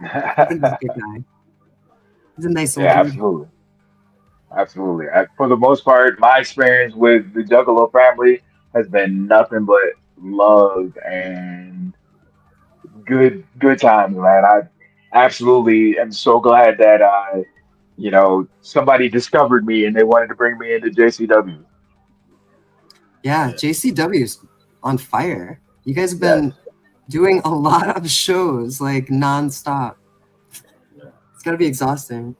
I think he's a good guy. He's a nice old dude. Absolutely. Absolutely. For the most part, my experience with the Juggalo family has been nothing but love and good times, man. I absolutely am so glad that somebody discovered me and they wanted to bring me into JCW. Yeah, JCW's on fire. You guys have been doing a lot of shows, like, nonstop. It's got to be exhausting.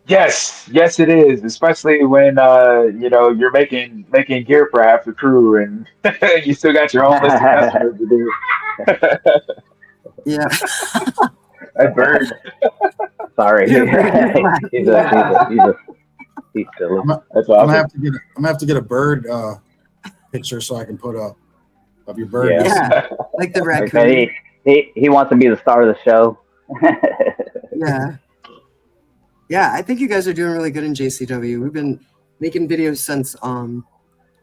Yes, it is. Especially when you're making gear for half the crew, and you still got your own list of customers to do. Yeah, That bird. Sorry, he's silly. That's I'm awesome. gonna have to get a bird picture so I can put up of your bird. Yeah, like the raccoon. Okay, he wants to be the star of the show. Yeah, I think you guys are doing really good in JCW. We've been making videos since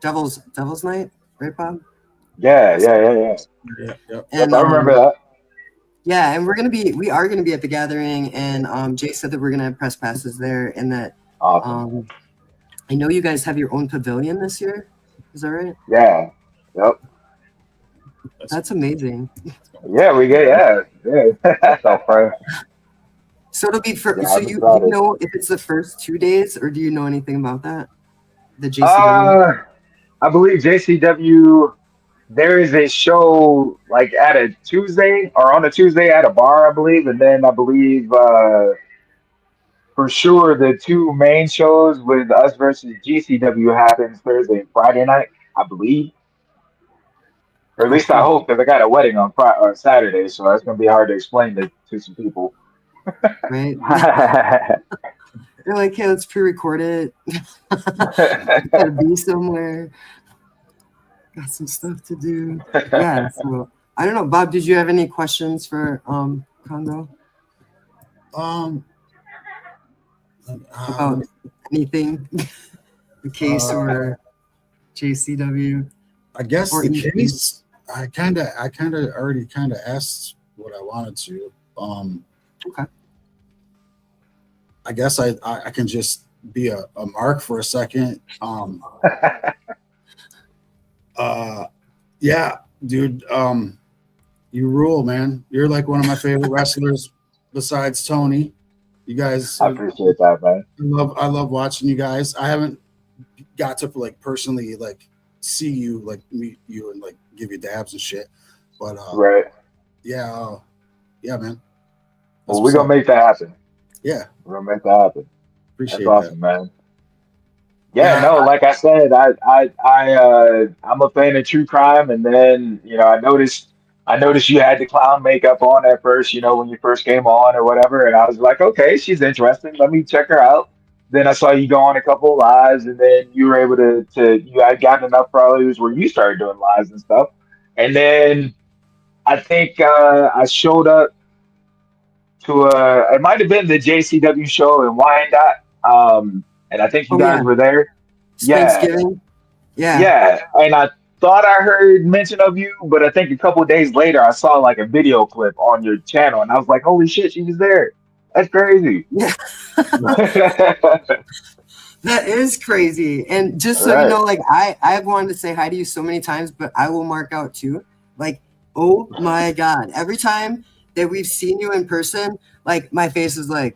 Devil's Night, right, Bob? Yeah. And I remember that. Yeah, and we are gonna be at the gathering, and Jay said that we're gonna have press passes there, and that Awesome. I know you guys have your own pavilion this year. Is that right? Yeah. Yep. That's amazing. Yeah, we get That's all pro. So it'll be for. Yeah, So I'm you excited. know if it's the first 2 days, or do you know anything about that? The JCW. I believe JCW. There is a show like at a Tuesday or on a Tuesday at a bar, I believe, and then I believe for sure the 2 main shows with us versus GCW happens Thursday and Friday night, I believe, or at least I hope, because I got a wedding on Saturday, so that's gonna be hard to explain to some people. Right. They're like, hey, let's pre-record it. Gotta be somewhere. Got some stuff to do. Yeah. So I don't know, Bob. Did you have any questions for Kongo? About anything, the case or JCW? I guess Or the anything. case. I kind of already asked what I wanted to. Okay. I guess I can just be a mark for a second. Yeah, dude. You rule, man. You're like one of my favorite wrestlers besides Tony. You guys, I appreciate that, man. I love watching you guys. I haven't got to like personally like see you, like meet you and like give you dabs and shit. But right. Yeah, yeah, man. Well, we're gonna make that happen. Yeah. We're gonna make that happen. Appreciate That's awesome, that. man. Yeah, no, like I said, I'm a fan of true crime, and then I noticed you had the clown makeup on at first, when you first came on or whatever, and I was like, okay, she's interesting. Let me check her out. Then I saw you go on a couple of lives, and then you were able you had gotten enough followers where you started doing lives and stuff, and then I think I showed up to it might have been the JCW show in Wyandotte, and I think you guys were there. Yeah, Thanksgiving. Yeah. yeah, and I thought I heard mention of you, but I think a couple of days later I saw like a video clip on your channel, and I was like, "Holy shit, she was there! That's crazy." Yeah. That is crazy. And just so Right. you know, like I've wanted to say hi to you so many times, but I will mark out too. Like, oh my God. Every time that we've seen you in person, like my face is like,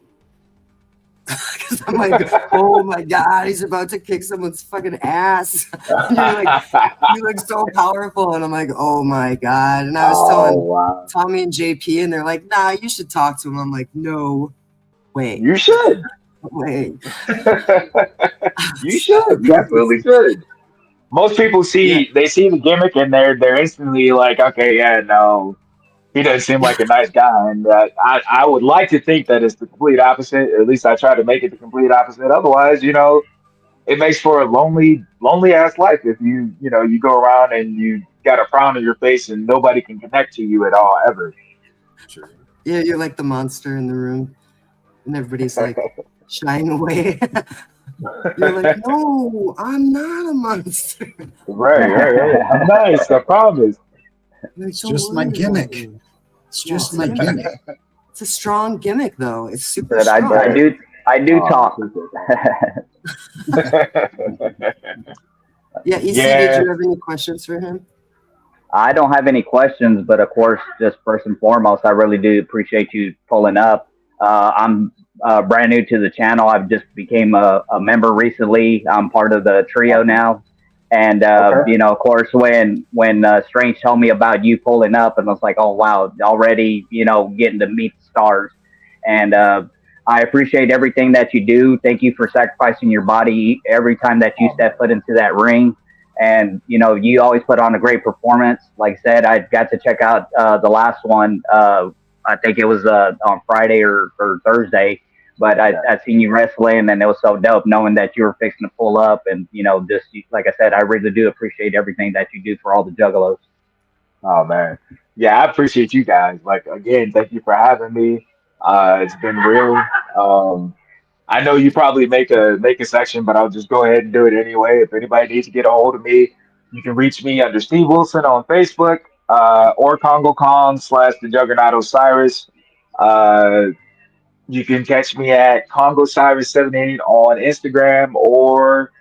because I'm like, oh my God, he's about to kick someone's fucking ass. And you're like, you look so powerful. And I'm like, oh my God. And I was telling Tommy and JP, and they're like, nah, you should talk to him. I'm like, no way. You should. Wait. You should. Definitely should. Most people they see the gimmick and they're instantly like, okay, yeah, no, he doesn't seem like a nice guy. And I would like to think that it's the complete opposite. Or at least I try to make it the complete opposite. Otherwise, it makes for a lonely ass life if you go around and you got a frown on your face and nobody can connect to you at all ever. Yeah, you're like the monster in the room, and everybody's like shying away. You're like, no, I'm not a monster. Right. I'm nice, I promise. It's just my gimmick. It's just my gimmick. It's a strong gimmick, though. It's super But strong. I do talk. Yeah, EC, did you have any questions for him? I don't have any questions, but of course, just first and foremost, I really do appreciate you pulling up. I'm brand new to the channel. I've just became a member recently. I'm part of the trio now. And, of course, when Strange told me about you pulling up, and I was like, oh, wow, already, getting to meet the stars. And I appreciate everything that you do. Thank you for sacrificing your body every time that you step foot into that ring. And, you always put on a great performance. Like I said, I got to check out the last one. I think it was on Friday or Thursday. But I seen you wrestling, and it was so dope knowing that you were fixing to pull up. And, just like I said, I really do appreciate everything that you do for all the Juggalos. Oh, man. Yeah, I appreciate you guys. Like, again, thank you for having me. It's been real. I know you probably make a section, but I'll just go ahead and do it anyway. If anybody needs to get a hold of me, you can reach me under Steve Wilson on Facebook or Kongo Kong / the Juggernaut Osiris. You can catch me at Congo Cyrus 78 on Instagram, or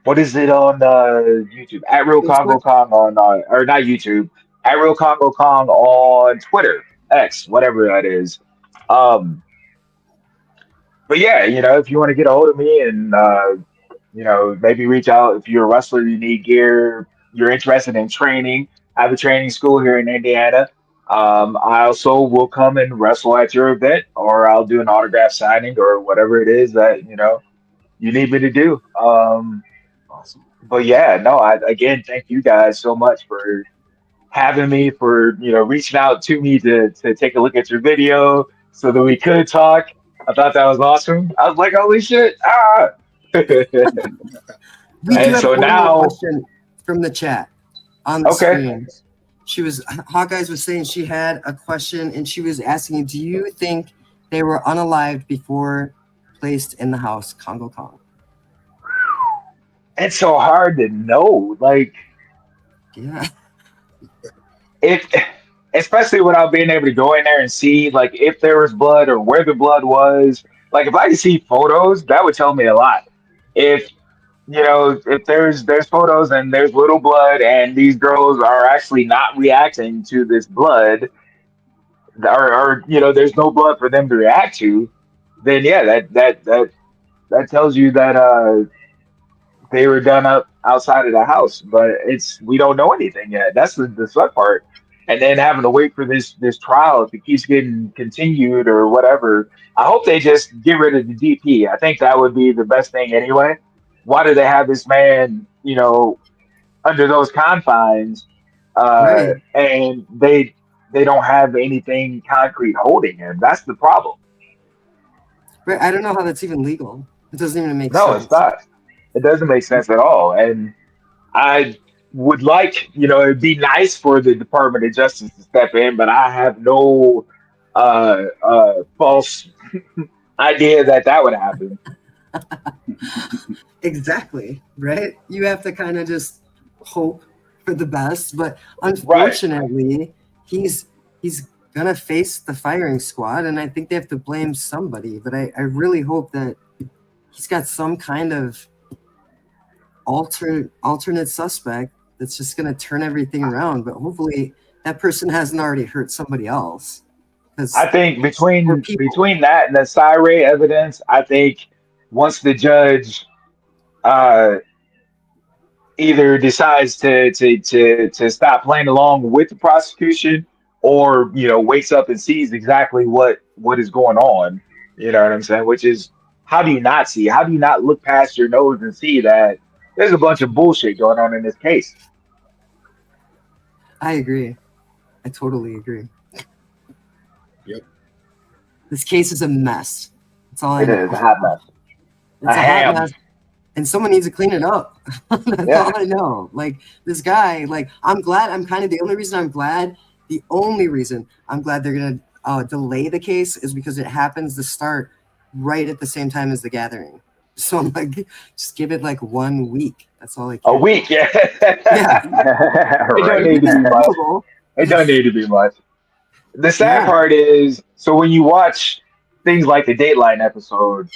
what is it on YouTube? At Real Congo Kong on or not YouTube. At Real Congo Kong on Twitter, X, whatever that is. But yeah, if you want to get a hold of me and maybe reach out if you're a wrestler, you need gear, you're interested in training. I have a training school here in Indiana. I also will come and wrestle at your event, or I'll do an autograph signing or whatever it is that you need me to do. Awesome. But yeah, no, again thank you guys so much for having me, for reaching out to me to take a look at your video so that we could talk. I thought that was awesome. I was like, holy shit! We do And have so one now, more question from the chat on the screen. Hawkeyes was saying she had a question, and she was asking, do you think they were unalived before placed in the house, Kongo Kong? it's so hard to know. Like, yeah, especially without being able to go in there and see, like, if there was blood or where the blood was. Like, if I could see photos, that would tell me a lot. If if there's photos and there's little blood and these girls are actually not reacting to this blood, or there's no blood for them to react to, then yeah, that tells you that they were done up outside of the house. But we don't know anything yet. That's the suck part. And then having to wait for this trial, if it keeps getting continued or whatever, I hope they just get rid of the DP. I think that would be the best thing anyway. Why do they have this man, under those confines, Right. and they don't have anything concrete holding him? That's the problem. Right. I don't know how that's even legal. It doesn't even make No, sense. it's not. It doesn't make sense at all. And I would like, it'd be nice for the Department of Justice to step in, but I have no false idea that would happen. Exactly. Right. You have to kind of just hope for the best, but unfortunately, he's gonna face the firing squad, and I think they have to blame somebody. But I really hope that he's got some kind of alternate suspect that's just gonna turn everything around. But hopefully, that person hasn't already hurt somebody else. I think between that and the Syray evidence, I think once the judge either decides to stop playing along with the prosecution, or wakes up and sees exactly what is going on, you know what I'm saying? Which is, how do you not look past your nose and see that there's a bunch of bullshit going on in this case? I agree. I totally agree. Yep. This case is a mess. That's all I know. It is a hot mess. It's a hot mess. And someone needs to clean it up. That's all I know. Like, this guy, I'm glad, the only reason I'm glad they're going to delay the case is because it happens to start right at the same time as the gathering. So I'm like, just give it 1 week. That's all I can. A week, yeah. Yeah. It don't need to be much. It don't need to be much. The sad part is, so when you watch things like the Dateline episode,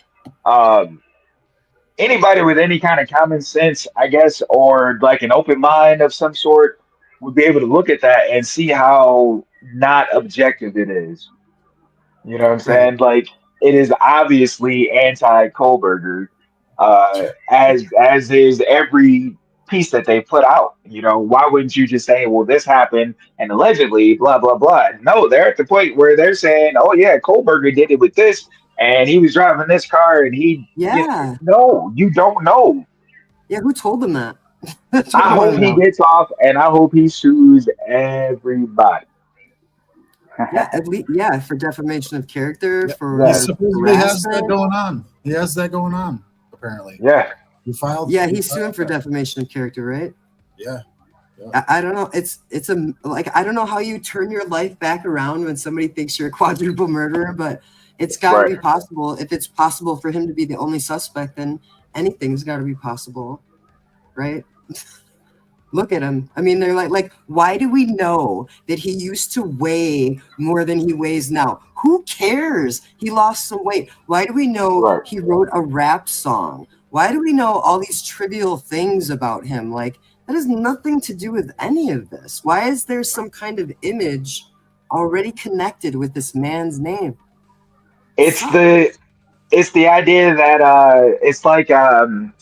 anybody with any kind of common sense, I guess, or an open mind of some sort, would be able to look at that and see how not objective it is. You know what I'm saying? It is obviously anti-Kohberger, as is every piece that they put out. Why wouldn't you just say, well, this happened and allegedly blah blah blah? No, they're at the point where they're saying, oh yeah, Kohberger did it with this, and he was driving this car, and no, you don't know. Yeah, who told them that? I hope he gets off, and I hope he sues everybody. Yeah, at least, for defamation of character, for he supposedly has that going on. He has that going on, apparently. Yeah. He filed. Yeah, he's suing for defamation of character, right? Yeah. I don't know. It's I don't know how you turn your life back around when somebody thinks you're a quadruple murderer, but it's got to be possible. If it's possible for him to be the only suspect, then anything's got to be possible, right? Look at him. I mean, they're like, why do we know that he used to weigh more than he weighs now? Who cares? He lost some weight. Why do we know he wrote a rap song? Why do we know all these trivial things about him? That has nothing to do with any of this. Why is there some kind of image already connected with this man's name? It's the idea that it's like a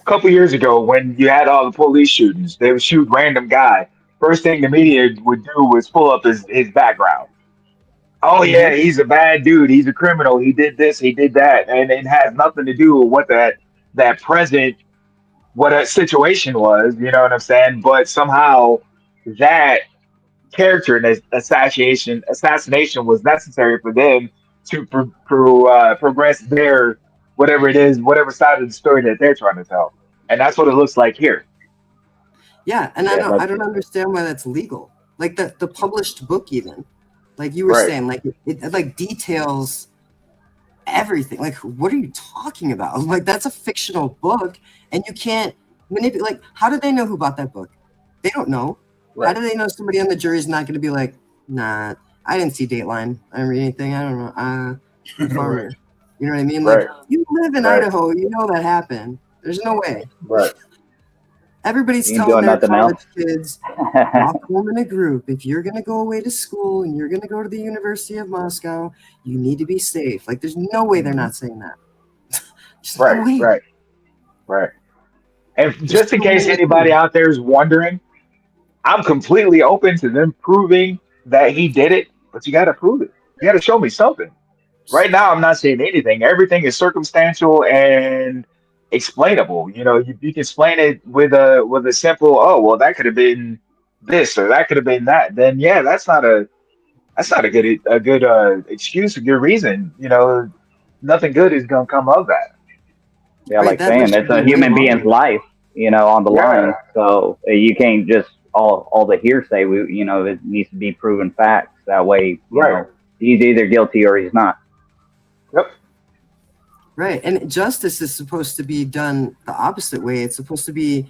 couple years ago when you had all the police shootings, they would shoot random guy. First thing the media would do was pull up his background. Oh yeah, he's a bad dude. He's a criminal. He did this. He did that, and it has nothing to do with what that present situation was. You know what I'm saying? But somehow that character and assassination was necessary for them to progress their whatever side of the story that they're trying to tell, and that's what it looks like here. Yeah, and I don't understand why that's legal. The published book, even you were saying, it details everything. What are you talking about? That's a fictional book, and you can't manipulate. How do they know who bought that book? They don't know. Right. How do they know somebody on the jury is not going to be like, nah, I didn't see Dateline. I didn't read anything. I don't know. I'm a farmer. You know what I mean? You live in Idaho. You know that happened. There's no way. Right. Everybody's You ain't telling doing their nothing college else. kids, walk home in a group. If you're going to go away to school and you're going to go to the University of Moscow, you need to be safe. Like, there's no way they're not saying that. Just no way. Right. And There's just in so case many anybody things. out there is wondering, I'm completely open to them proving that he did it, but you got to prove it. You got to show me something. Right now, I'm not saying anything. Everything is circumstantial and explainable. You can explain it with a simple, oh, well, that could have been this or that could have been that. Then yeah, that's not a good excuse, a good reason. Nothing good is gonna come of that. Yeah, Right, like that saying list should it's be a way human being's longer. life, on the Yeah, line. So you can't just all the hearsay. It needs to be proven facts. That way, right. he's either guilty or he's not. Yep. Right, and justice is supposed to be done the opposite way. It's supposed to be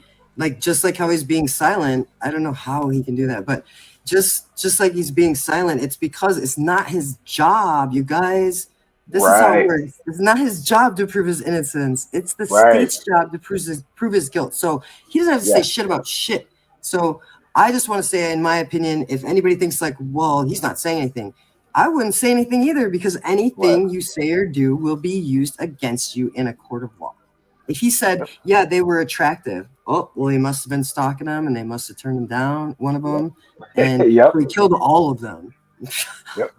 just like how he's being silent. I don't know how he can do that, but just like he's being silent, it's because it's not his job, you guys. This is how it Right. works. It's not his job to prove his innocence. It's the Right. state's job to prove his guilt. So he doesn't have to say Yeah. shit about shit. So I just want to say, in my opinion, if anybody thinks well, he's not saying anything, I wouldn't say anything either, because anything you say or do will be used against you in a court of law. If he said, yeah, they were attractive, oh, well, he must have been stalking them and they must have turned him down, one of them, and Yep. we killed all of them. Yep.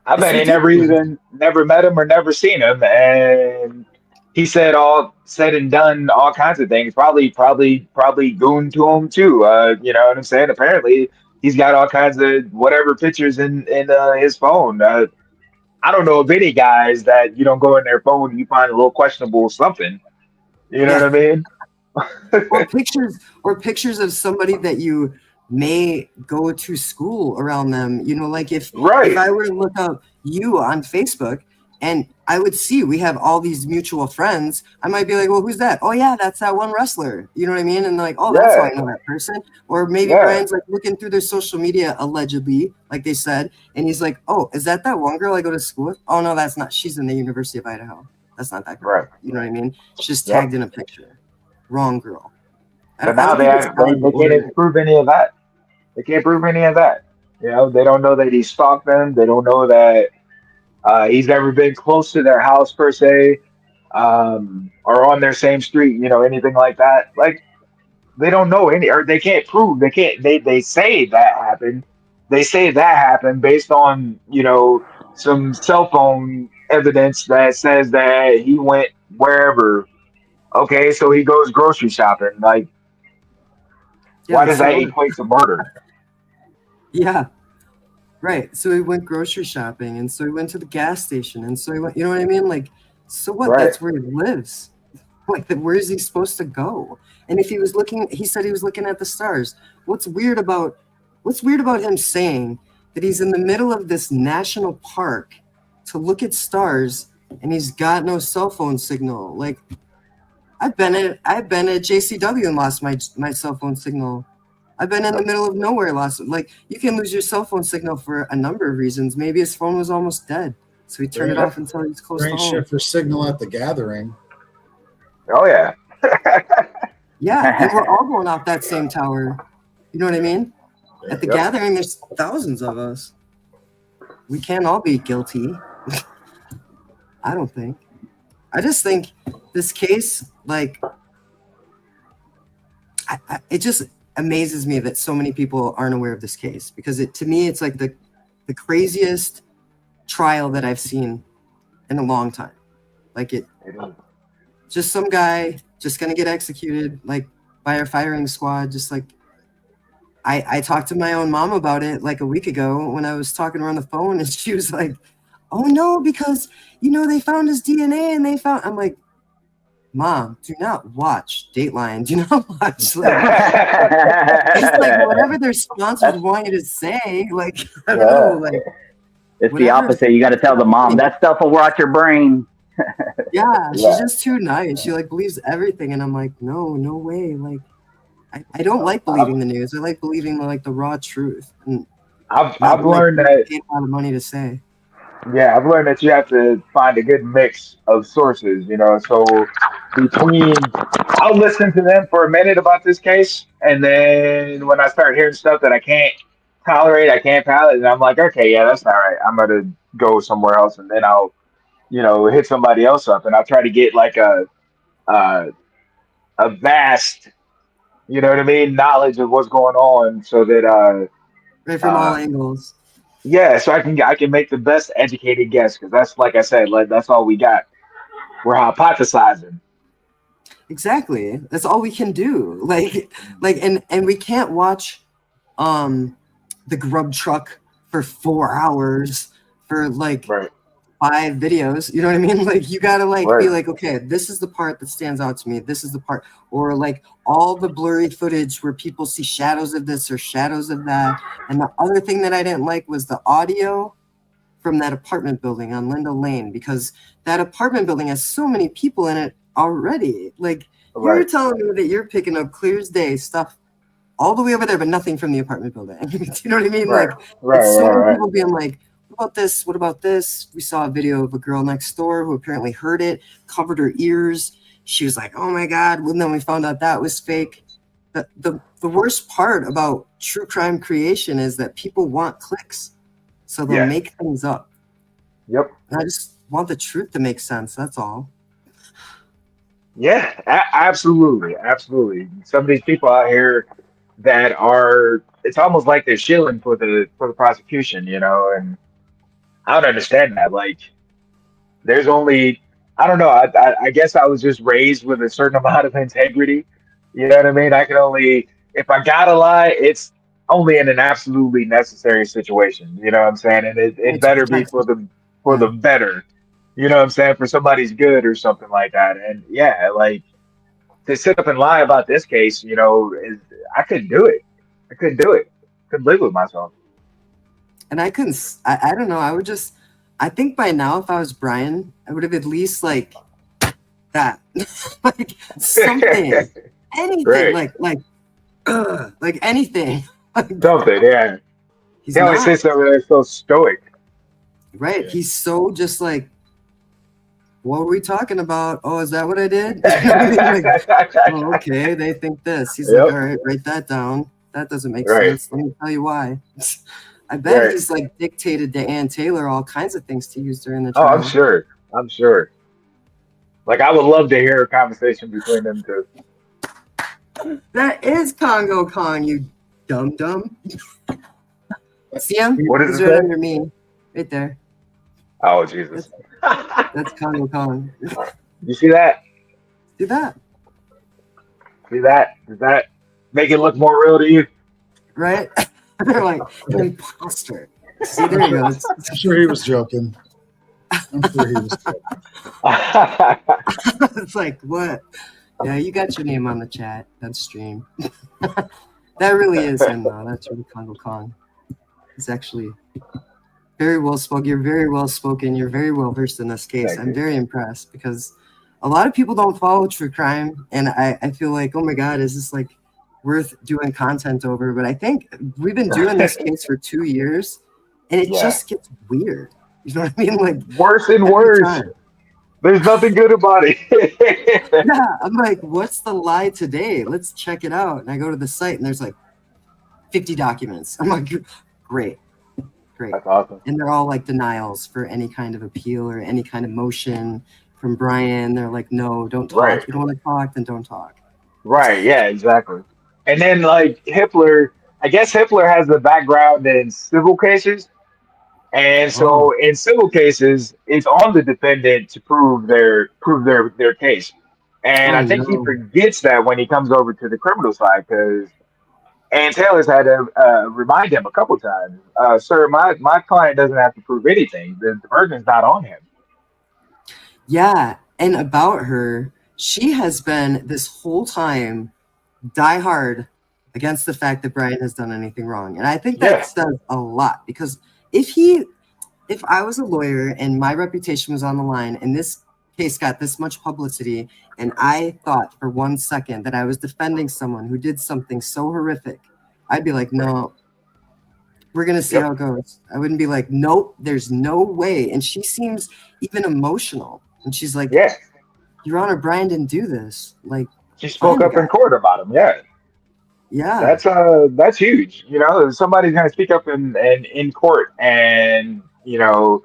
I It's bet he ridiculous. never met him or never seen him, and he said all said and done all kinds of things. Probably gooned to him too. You know what I'm saying? Apparently, he's got all kinds of whatever pictures in his phone. I don't know of any guys that you don't go in their phone and you find a little questionable something. You know what I mean? or pictures of somebody that you may go to school around them. Like if I were to look up you on Facebook and I would see we have all these mutual friends, I might be like, well, who's that? Oh yeah, that's that one wrestler. You know what I mean? And they're like, oh, that's how I know that person. Or maybe Brian's like looking through their social media, allegedly, like they said, and he's like, oh, is that one girl I go to school with? Oh no, that's not. She's in the University of Idaho. That's not that girl. Right. You know what I mean? She's just tagged in a picture. Wrong girl. But now they can't even prove any of that. They can't prove any of that. They don't know that he stalked them. They don't know that he's ever been close to their house per se, or on their same street. Anything like that. Like they don't know any, or they can't prove. They can't. They say that happened. They say that happened based on some cell phone evidence that says that he went wherever. Okay, so he goes grocery shopping. Like, why does that equate to murder? Yeah, right. So he went grocery shopping, and so he went to the gas station, and so he went. You know what I mean? Like, so what? Right. That's where he lives. Like, where is he supposed to go? And if he was looking, he said he was looking at the stars. What's weird about him saying that he's in the middle of this national park to look at stars, and he's got no cell phone signal? Like, I've been at JCW and lost my cell phone signal. I've been in the middle of nowhere, lost. Like, you can lose your cell phone signal for a number of reasons. Maybe his phone was almost dead, so he turned it off until he was close to home. Shit for signal at the gathering. Oh yeah. Yeah, and we're all going off that same tower. You know what I mean? At the gathering, there's thousands of us. We can't all be guilty. I don't think. I just think this case, like, it just amazes me that so many people aren't aware of this case, because to me, it's like the craziest trial that I've seen in a long time. Like just some guy just gonna get executed, like, by our firing squad. Just like I talked to my own mom about it like a week ago when I was talking to her on the phone, and she was like, oh no, because they found his DNA and I'm like, Mom, do not watch Dateline. Do not watch. Like, it's like whatever their sponsors want you to say. Like, I don't know. Like, it's the opposite. You got to tell the mom that stuff will rot your brain. Yeah, she's just too nice. She believes everything, and I'm like, no way. Like, I don't like believing the news. I like believing the raw truth. And I've learned that paid a lot of money to say. Yeah, I've learned that you have to find a good mix of sources. So between, I'll listen to them for a minute about this case, and then when I start hearing stuff that I can't tolerate, I can't palate, and I'm like, okay, yeah, that's not right. I'm gonna go somewhere else, and then I'll, hit somebody else up, and I'll try to get like uh, a vast, you know what I mean, knowledge of what's going on, so that Right, from all angles. yeah, so I can make the best educated guess, because that's, like I said, like that's all we got. We're hypothesizing. Exactly. That's all we can do. And we can't watch the grub truck for 4 hours for like 5 videos. You know what I mean? Like, you gotta be like, okay, this is the part that stands out to me. This is the part, or like all the blurry footage where people see shadows of this or shadows of that. And the other thing that I didn't like was the audio from that apartment building on Linda Lane, because that apartment building has so many people in it already. Like, you're telling me that you're picking up clear as day stuff all the way over there, but nothing from the apartment building. Do you know what I mean? It's so many people being like, what about this? What about this? We saw a video of a girl next door who apparently heard it, covered her ears. She was like, oh my God. Well, then we found out that was fake. The worst part about true crime creation is that people want clicks. So they'll make things up. Yep. And I just want the truth to make sense. That's all. Yeah, absolutely. Absolutely. Some of these people out here that are, it's almost like they're shilling for the prosecution, and I don't understand that. Like, there's only, I don't know. I guess I was just raised with a certain amount of integrity. You know what I mean? I can only, if I gotta lie, it's only in an absolutely necessary situation. You know what I'm saying? And it better be for the better. You know what I'm saying? For somebody's good or something like that. And yeah, like, to sit up and lie about this case, I couldn't do it. I couldn't do it. Couldn't live with myself. And I couldn't, I don't know. I think by now, if I was Bryan, I would have at least like that, like something, anything, like anything. Something, yeah. He always says something that's so stoic. Right. Yeah. He's so just like, what were we talking about? Oh, is that what I did? Oh, okay, they think this. He's like, all right, write that down. That doesn't make sense. Let me tell you why. I bet he's like dictated to Ann Taylor all kinds of things to use during the trial. Oh, I'm sure. Like, I would love to hear a conversation between them two. That is Kongo Kong, you dumb. See him? What is He's it? Right under me. Right there. Oh, Jesus. That's Kongo Kong. You see that? See that? See that? Does that make it look more real to you? Right? They're like, imposter. See, there you go. I'm sure he was joking. It's like, what? Yeah, you got your name on the chat. That's stream. That really is him, though. That's really Kongo Kong. He's actually very well spoken. You're very well spoken. You're very well versed in this case. I'm very impressed because a lot of people don't follow true crime. And I feel like, oh my God, is this like worth doing content over? But I think we've been doing this case for 2 years and it just gets weird. You know what I mean? Like, worse and worse. Time. There's nothing good about it. Yeah, I'm like, what's the lie today? Let's check it out. And I go to the site and there's like 50 documents. I'm like, great. That's awesome. And they're all like denials for any kind of appeal or any kind of motion from Bryan. They're like, no, don't talk. Right. You don't want to talk, then don't talk. Right, yeah, exactly. And then like Hitler, I guess Hitler has the background in civil cases. And so in civil cases, it's on the defendant to prove their case. And I think he forgets that when he comes over to the criminal side, because Ann Taylor's had to remind him a couple times, sir, my client doesn't have to prove anything. The burden's not on him. Yeah, and about her, she has been this whole time diehard against the fact that Bryan has done anything wrong. And I think that says a lot, because if I was a lawyer and my reputation was on the line and this case got this much publicity and I thought for 1 second that I was defending someone who did something so horrific, I'd be like, no, we're going to see how it goes. I wouldn't be like, nope, there's no way. And she seems even emotional. And she's like, Your Honor, Bryan didn't do this. Like, She spoke find the up in guy. court about him. Yeah. Yeah. That's huge. You know, if somebody's going to speak up in court and, you know,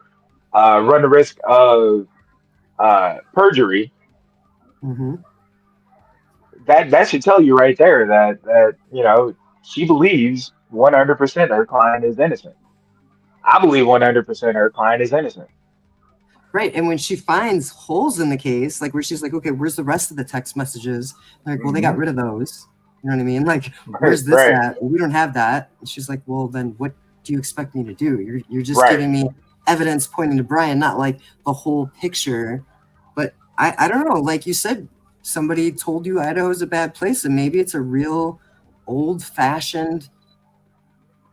run the risk of perjury, Mm-hmm. that should tell you right there that you know, she believes 100% her client is innocent. I believe 100% her client is innocent. Right. And when she finds holes in the case, like where she's like, okay, where's the rest of the text messages? Like, well, they got rid of those. You know what I mean? Like, where's this Right. at? We don't have that. And she's like, well, then what do you expect me to do? You're just Right. giving me evidence pointing to Bryan, not like the whole picture. But I don't know. Like you said, somebody told you Idaho's a bad place, and maybe it's a real old-fashioned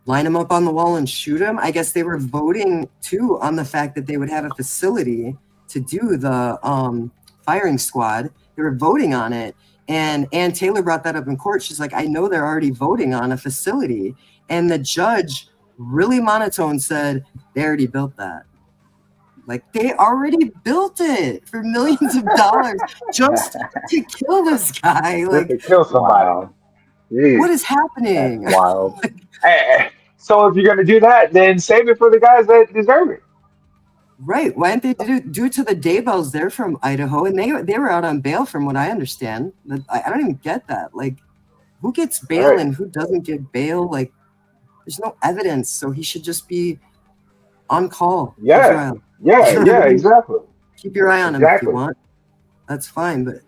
line them up on the wall and shoot them. I guess they were voting too on the fact that they would have a facility to do the firing squad. They were voting on it. And Ann Taylor brought that up in court. She's like, I know they're already voting on a facility. And the judge really monotone said, they already built that. Like, they already built it for millions of dollars just to kill this guy. Just Like, to kill somebody. Jeez. what is happening? That's wild. Hey, so if you're gonna do that, then save it for the guys that deserve it. Right. Why didn't they do it to the Daybells? They're from Idaho, and they were out on bail from what I understand. But I don't even get that. Like, who gets bail and who doesn't get bail? Like, there's no evidence, so he should just be on call. Yeah. Yeah, exactly. Keep your eye on him if you want. That's fine, but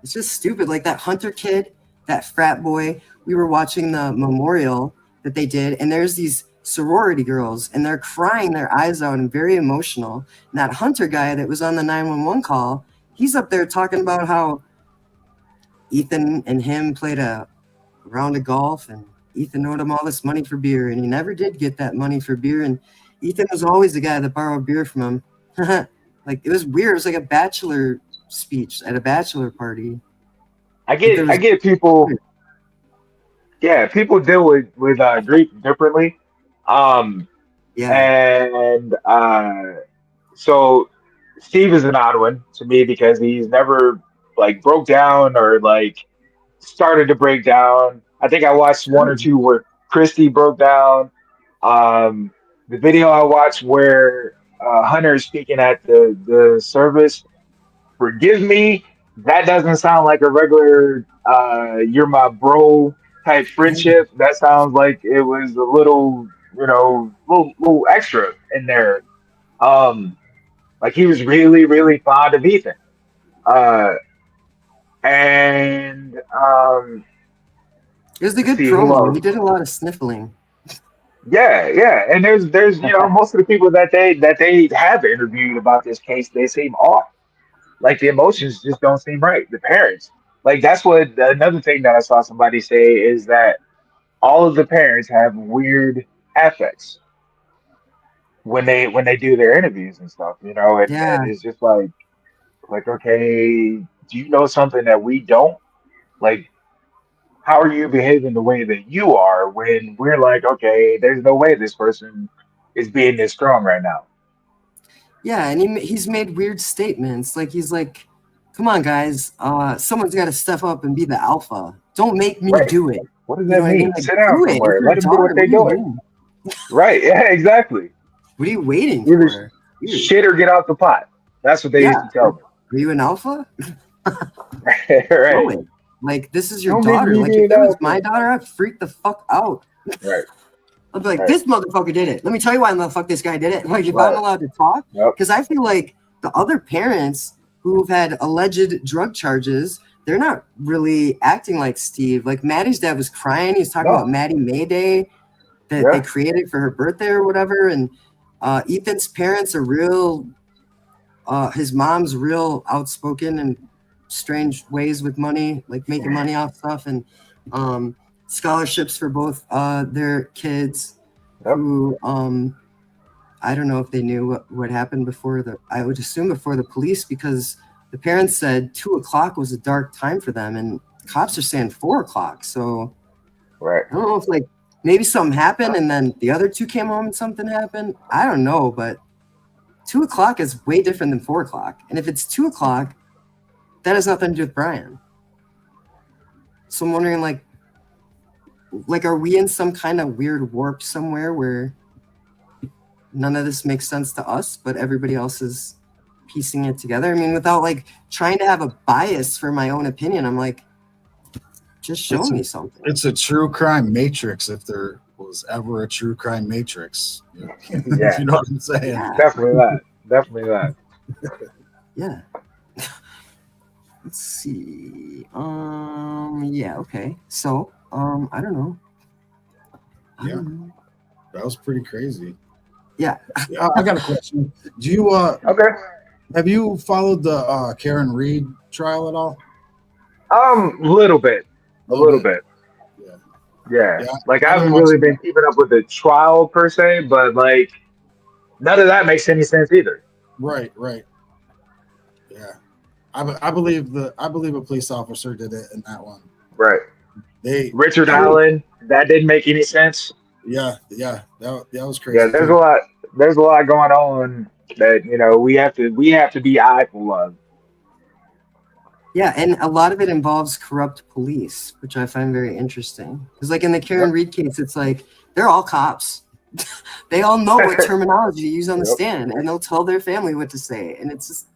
it's just stupid. Like that Hunter kid, that frat boy, we were watching the memorial that they did, and there's these sorority girls, and they're crying their eyes out and very emotional. And that Hunter guy that was on the 911 call, he's up there talking about how Ethan and him played a round of golf, and Ethan owed him all this money for beer, and he never did get that money for beer. And Ethan was always the guy that borrowed beer from him. Like, it was weird. It was like a bachelor speech at a bachelor party. I get people. Yeah, people deal with grief differently. And so Steve is an odd one to me because he's never like broke down or like started to break down. I think I watched one or two where Christy broke down. The video I watched where Hunter is speaking at the service, forgive me, that doesn't sound like a regular you're my bro type friendship. That sounds like it was a little, you know, little extra in there. Like he was really, really fond of Ethan. And it was a good promo. He did a lot of sniffling. Yeah, and there's you know, most of the people that they have interviewed about this case, they seem off. Like the emotions just don't seem right. The parents, like that's what another thing that I saw somebody say is that all of the parents have weird affects when they do their interviews and stuff. You know, and it's just like okay, do you know something that we don't? Like, how are you behaving the way that you are when we're like, okay, there's no way this person is being this strong right now. Yeah, and he's made weird statements. Like, he's like, come on, guys, someone's got to step up and be the alpha. Don't make me do it. What does that mean? I mean? Like, sit down somewhere. Let them do what they're doing. Right, yeah, exactly. What are you waiting either for? Shit or get out the pot. That's what they used to tell me. Are you an alpha? Right. Like, this is your daughter. Like, if it was my daughter, I'd freak the fuck out. Right. I'd be like, this motherfucker did it. Let me tell you why the fuck this guy did it. Like, if I'm allowed to talk. Because I feel like the other parents who've had alleged drug charges, they're not really acting like Steve. Like, Maddie's dad was crying. He was talking about Maddie Mayday that they created for her birthday or whatever. And Ethan's parents are real, his mom's real outspoken and strange ways with money, like making money off stuff, and scholarships for both their kids who I don't know if they knew what happened before I would assume before the police, because the parents said 2:00 was a dark time for them, and cops are saying 4:00. So I don't know if like maybe something happened and then the other two came home and something happened. I don't know, but 2:00 is way different than 4:00. And if it's 2:00, that has nothing to do with Bryan. So I'm wondering, like, are we in some kind of weird warp somewhere where none of this makes sense to us, but everybody else is piecing it together? I mean, without like trying to have a bias for my own opinion, I'm like, just show me something. It's a true crime matrix if there was ever a true crime matrix. Yeah. You know what I'm saying? Yeah. Definitely that. Definitely that. Yeah. Let's see. Yeah, okay. So, I don't know. Yeah. That was pretty crazy. Yeah. I got a question. Do you okay. Have you followed the Karen Reed trial at all? Little bit. A little bit. Yeah. Like I haven't really been keeping up with the trial per se, but like none of that makes any sense either. Right. Yeah. I believe a police officer did it in that one. Right. Richard Allen, that didn't make any sense. Yeah. That was crazy. Yeah, there's a lot going on that, you know, we have to be eyeful of. Yeah, and a lot of it involves corrupt police, which I find very interesting. Because like in the Karen Reed case, it's like they're all cops. They all know what terminology to use on the stand, and they'll tell their family what to say. And it's just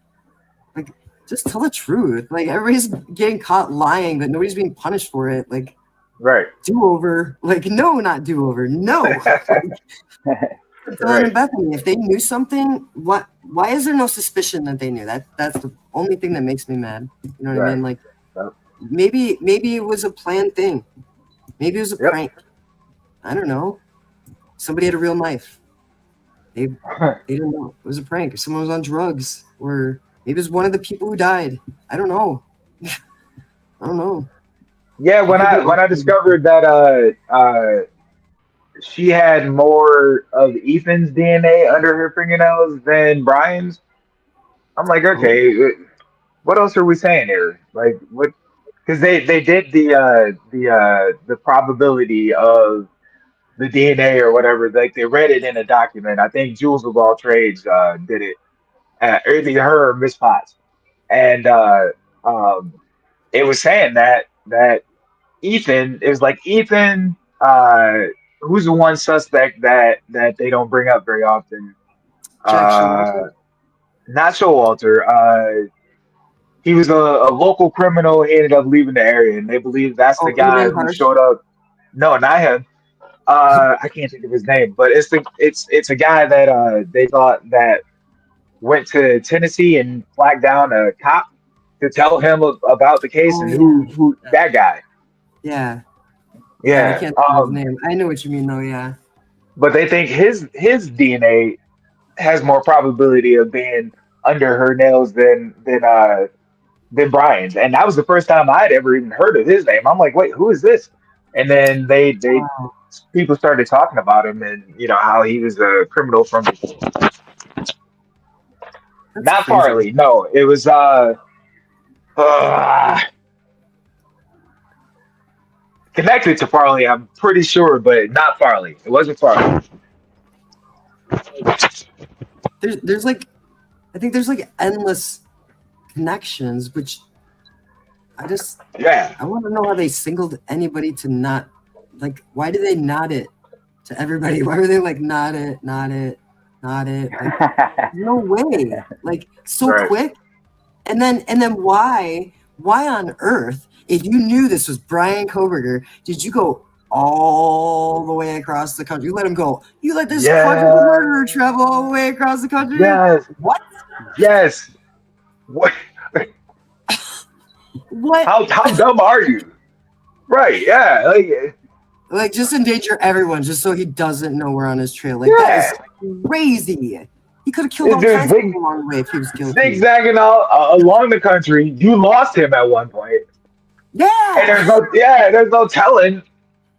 like, just tell the truth. Like everybody's getting caught lying, but nobody's being punished for it. Like, right? Do-over? Like, no, not do-over. No. Dylan and Bethany, if they knew something, why is there no suspicion that they knew? That's the only thing that makes me mad. You know what I mean? Like, maybe it was a planned thing. Maybe it was a prank. I don't know. Somebody had a real knife. They didn't know it was a prank, or someone was on drugs, or maybe it was one of the people who died. I don't know. I don't know. Yeah, when I discovered that she had more of Ethan's DNA under her fingernails than Bryan's, I'm like, okay, what else are we saying here? Like, what? Because they did the probability of the DNA or whatever. Like they read it in a document. I think Jules of All Trades did it. Either her or Miss Potts, and it was saying that Ethan, it was like Ethan, who's the one suspect that they don't bring up very often. Not Showalter. He was a local criminal. He ended up leaving the area, and they believe that's the guy who showed up. No, not him. I can't think of his name, but it's a guy that they thought that went to Tennessee and flagged down a cop to tell him about the case and who that guy. Yeah. Yeah. I can't think of his name. I know what you mean though, yeah. But they think his DNA has more probability of being under her nails than Bryan's. And that was the first time I'd ever even heard of his name. I'm like, wait, who is this? And then people started talking about him and you know how he was a criminal from not Farley. No, it was connected to Farley, I'm pretty sure, but not Farley. It wasn't Farley. There's like, I think there's like endless connections, which I want to know how they singled anybody to not, like, why do they nod it to everybody? Why were they like, nod it? Like, no way. Like, so quick. And then why on earth, if you knew this was Bryan Kohberger, did you go all the way across the country? You let him go. You let this quadruple murderer travel all the way across the country? Yes. What? Yes. What? What? How dumb are you? Right, yeah. Like just endanger everyone just so he doesn't know we're on his trail. Like that is crazy. He could have killed all kinds of people along the way if he was guilty. Zigzagging along the country. You lost him at one point. Yeah. And there's no telling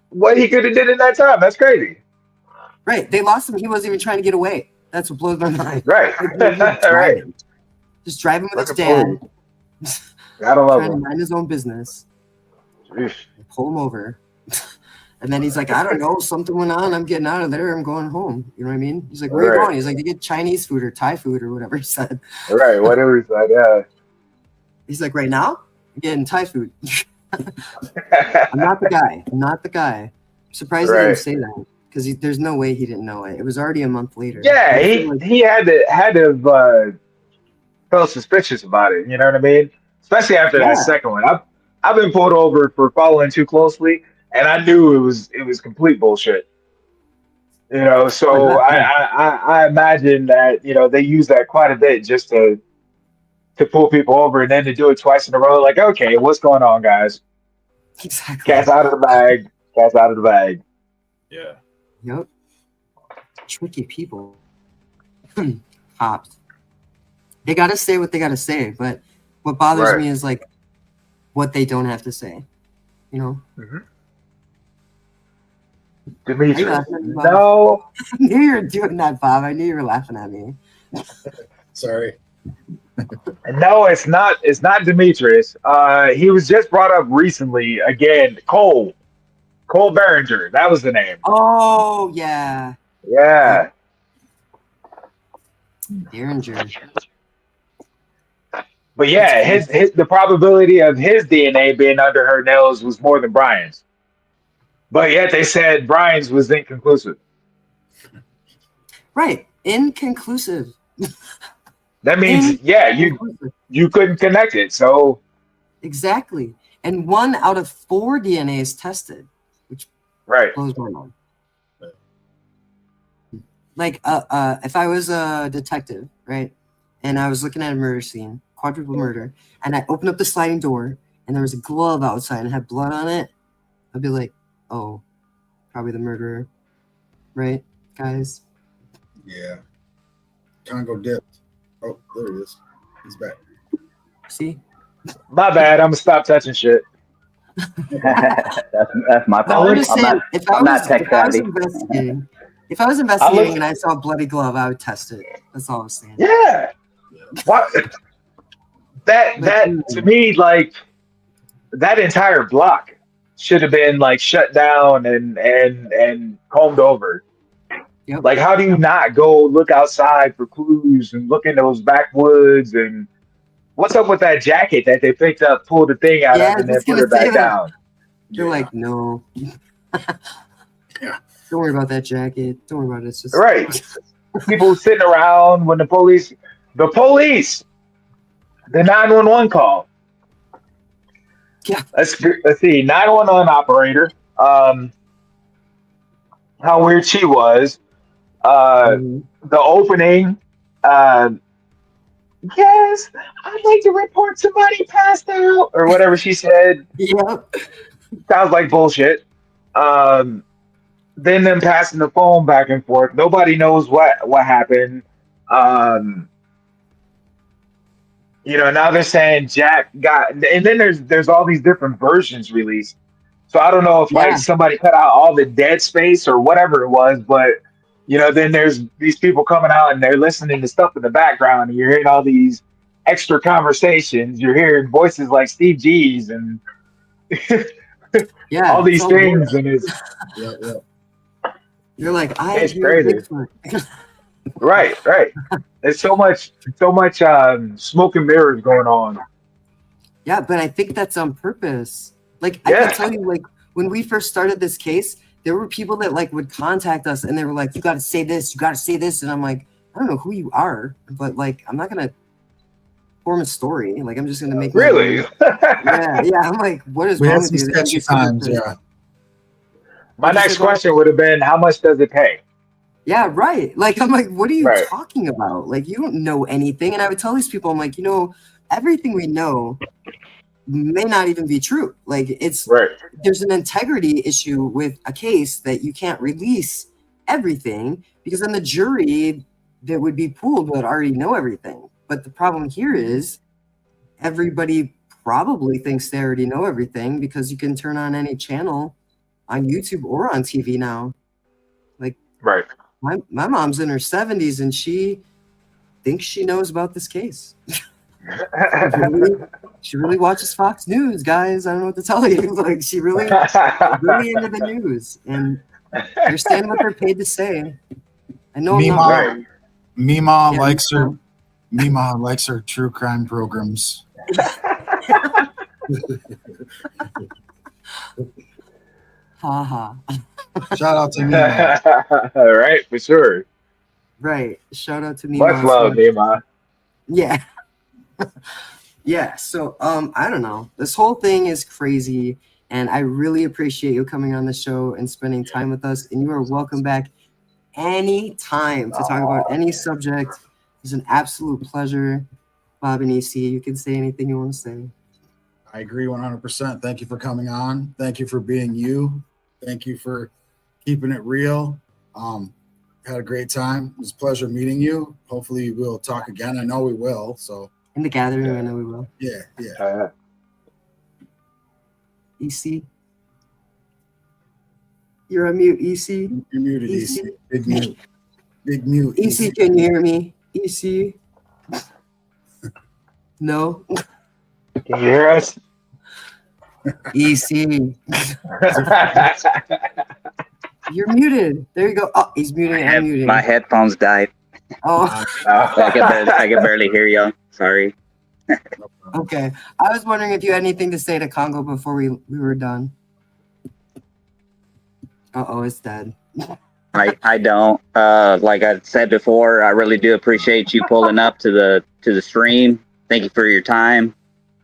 what he could have did in that time. That's crazy. Right. They lost him. He wasn't even trying to get away. That's what blows my mind. Right. Right. Just drive him with his dad. Gotta love him. Trying to mind his own business. Pull him over. And then he's like, I don't know, something went on. I'm getting out of there. I'm going home. You know what I mean? He's like, where are you going? He's like, to get Chinese food or Thai food or whatever he said. Right, whatever he said, yeah. He's like, right now, I'm getting Thai food. I'm not the guy. I'm not the guy. I'm surprised he didn't say that because there's no way he didn't know it. It was already a month later. Yeah, he had to have felt suspicious about it. You know what I mean? Especially after that second one. I've been pulled over for following too closely, and I knew it was complete bullshit. You know, so I imagine that they use that quite a bit just to pull people over, and then to do it twice in a row. Like, okay, what's going on, guys? Exactly. Cat's out of the bag. Cat's out of the bag. Yeah. Yep. Tricky people. Cops. They gotta say what they gotta say, but what bothers me is like what they don't have to say. You know? Mm-hmm. Dimitri. No. I knew you were doing that, Bob. I knew you were laughing at me. Sorry. No, it's not. It's not Demetrius. He was just brought up recently. Again, Cole Behringer. That was the name. Oh yeah. Yeah. Behringer. But yeah, the probability of his DNA being under her nails was more than Bryan's. But yet they said Bryan's was inconclusive. Right. Inconclusive. That means, you couldn't connect it. So exactly. And 1 out of 4 DNA is tested, which blows my mind. Like, if I was a detective, right, and I was looking at a murder scene, quadruple murder, and I opened up the sliding door, and there was a glove outside and had blood on it, I'd be like, oh, probably the murderer, right, guys? Yeah. Congo dipped. Oh, there he is. He's back. See? My bad. I'm gonna stop touching shit. That's my fault. I'm not tech savvy. If I was investigating and I saw a bloody glove, I would test it. That's all I was saying. Yeah. What? That to me, like, that entire block should have been like shut down and combed over. Yep. Like, how do you not go look outside for clues and look in those backwoods? And what's up with that jacket that they picked up, pulled the thing out of, and then put it back down? You're like, no. Yeah. Don't worry about that jacket. Don't worry about it. It's just right. People sitting around when the police, the 911 call. Yeah. Let's see. 911 operator. How weird she was. The opening. Yes, I'd like to report somebody passed out, or whatever she said. Yep. Sounds like bullshit. Then them passing the phone back and forth. Nobody knows what happened. Now they're saying Jack got, and then there's all these different versions released. So I don't know if like somebody cut out all the dead space or whatever it was, but then there's these people coming out and they're listening to stuff in the background, and you're hearing all these extra conversations. You're hearing voices like Steve G's and all these things, and it's you're like, it's crazy. Right. There's so much smoke and mirrors going on. Yeah, but I think that's on purpose. Like, I can tell you, like, when we first started this case, there were people that like would contact us and they were like, you got to say this, and I'm like, I don't know who you are, but like, I'm not gonna form a story. Like, I'm just gonna make really. yeah. I'm like, what is wrong with you? Sketchy times, yeah. My next question would have been, how much does it pay? Yeah, right. Like, I'm like, what are you talking about? Like, you don't know anything. And I would tell these people, I'm like, everything we know may not even be true. Like, there's an integrity issue with a case that you can't release everything, because then the jury that would be pooled would already know everything. But the problem here is everybody probably thinks they already know everything, because you can turn on any channel on YouTube or on TV now. Like, my mom's in her 70s and she thinks she knows about this case. She really watches Fox News, guys. I don't know what to tell you. Like, she really into the news, and they're saying what they're paid to say. I know I'm not wrong. Mima likes her true crime programs. Ha ha. Shout out to Nima. All right, for sure. Right. Shout out to Nima. Much love, Nima. Yeah. Yeah. So I don't know. This whole thing is crazy. And I really appreciate you coming on the show and spending time with us. And you are welcome back anytime to talk about any subject. It's an absolute pleasure. Bob and EC, you can say anything you want to say. I agree 100%. Thank you for coming on. Thank you for being you. Thank you for keeping it real. Had a great time. It was a pleasure meeting you. Hopefully we'll talk again. I know we will. So in the gathering, I know we will. Yeah. EC. You're on mute, EC. You're muted, EC. Big mute. Big mute. EC, can you hear me? EC. No. Can you hear us? EC. You're muted. There you go. Oh, he's muting. I'm muting. My headphones died. Oh. I can barely hear you. Sorry. Okay. I was wondering if you had anything to say to Kongo before we were done. Uh-oh, it's dead. I don't. Like I said before, I really do appreciate you pulling up to the stream. Thank you for your time.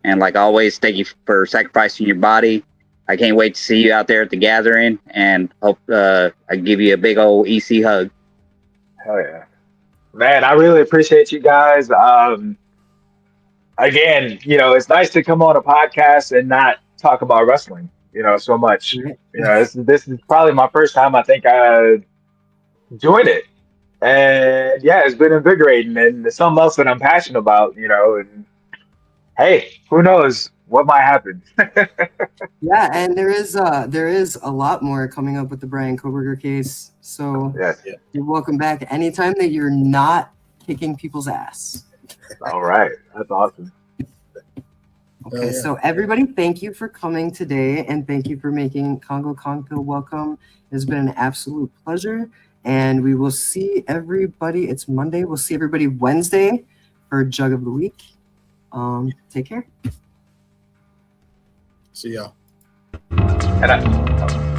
And like always, thank you for sacrificing your body. I can't wait to see you out there at the gathering, and hope I give you a big old EC hug. Hell yeah. Man, I really appreciate you guys. Again, it's nice to come on a podcast and not talk about wrestling, so much. This is probably my first time I think I joined it. And yeah, it's been invigorating, and it's something else that I'm passionate about, and hey, who knows what might happen. Yeah, and there is a lot more coming up with the Bryan Kohberger case. So you're welcome back anytime that you're not kicking people's ass. All right. That's awesome. Okay, so everybody, thank you for coming today, and thank you for making Kongo Kong feel welcome. It's been an absolute pleasure, and we will see everybody. It's Monday. We'll see everybody Wednesday for Jug of the Week. Take care. See ya. And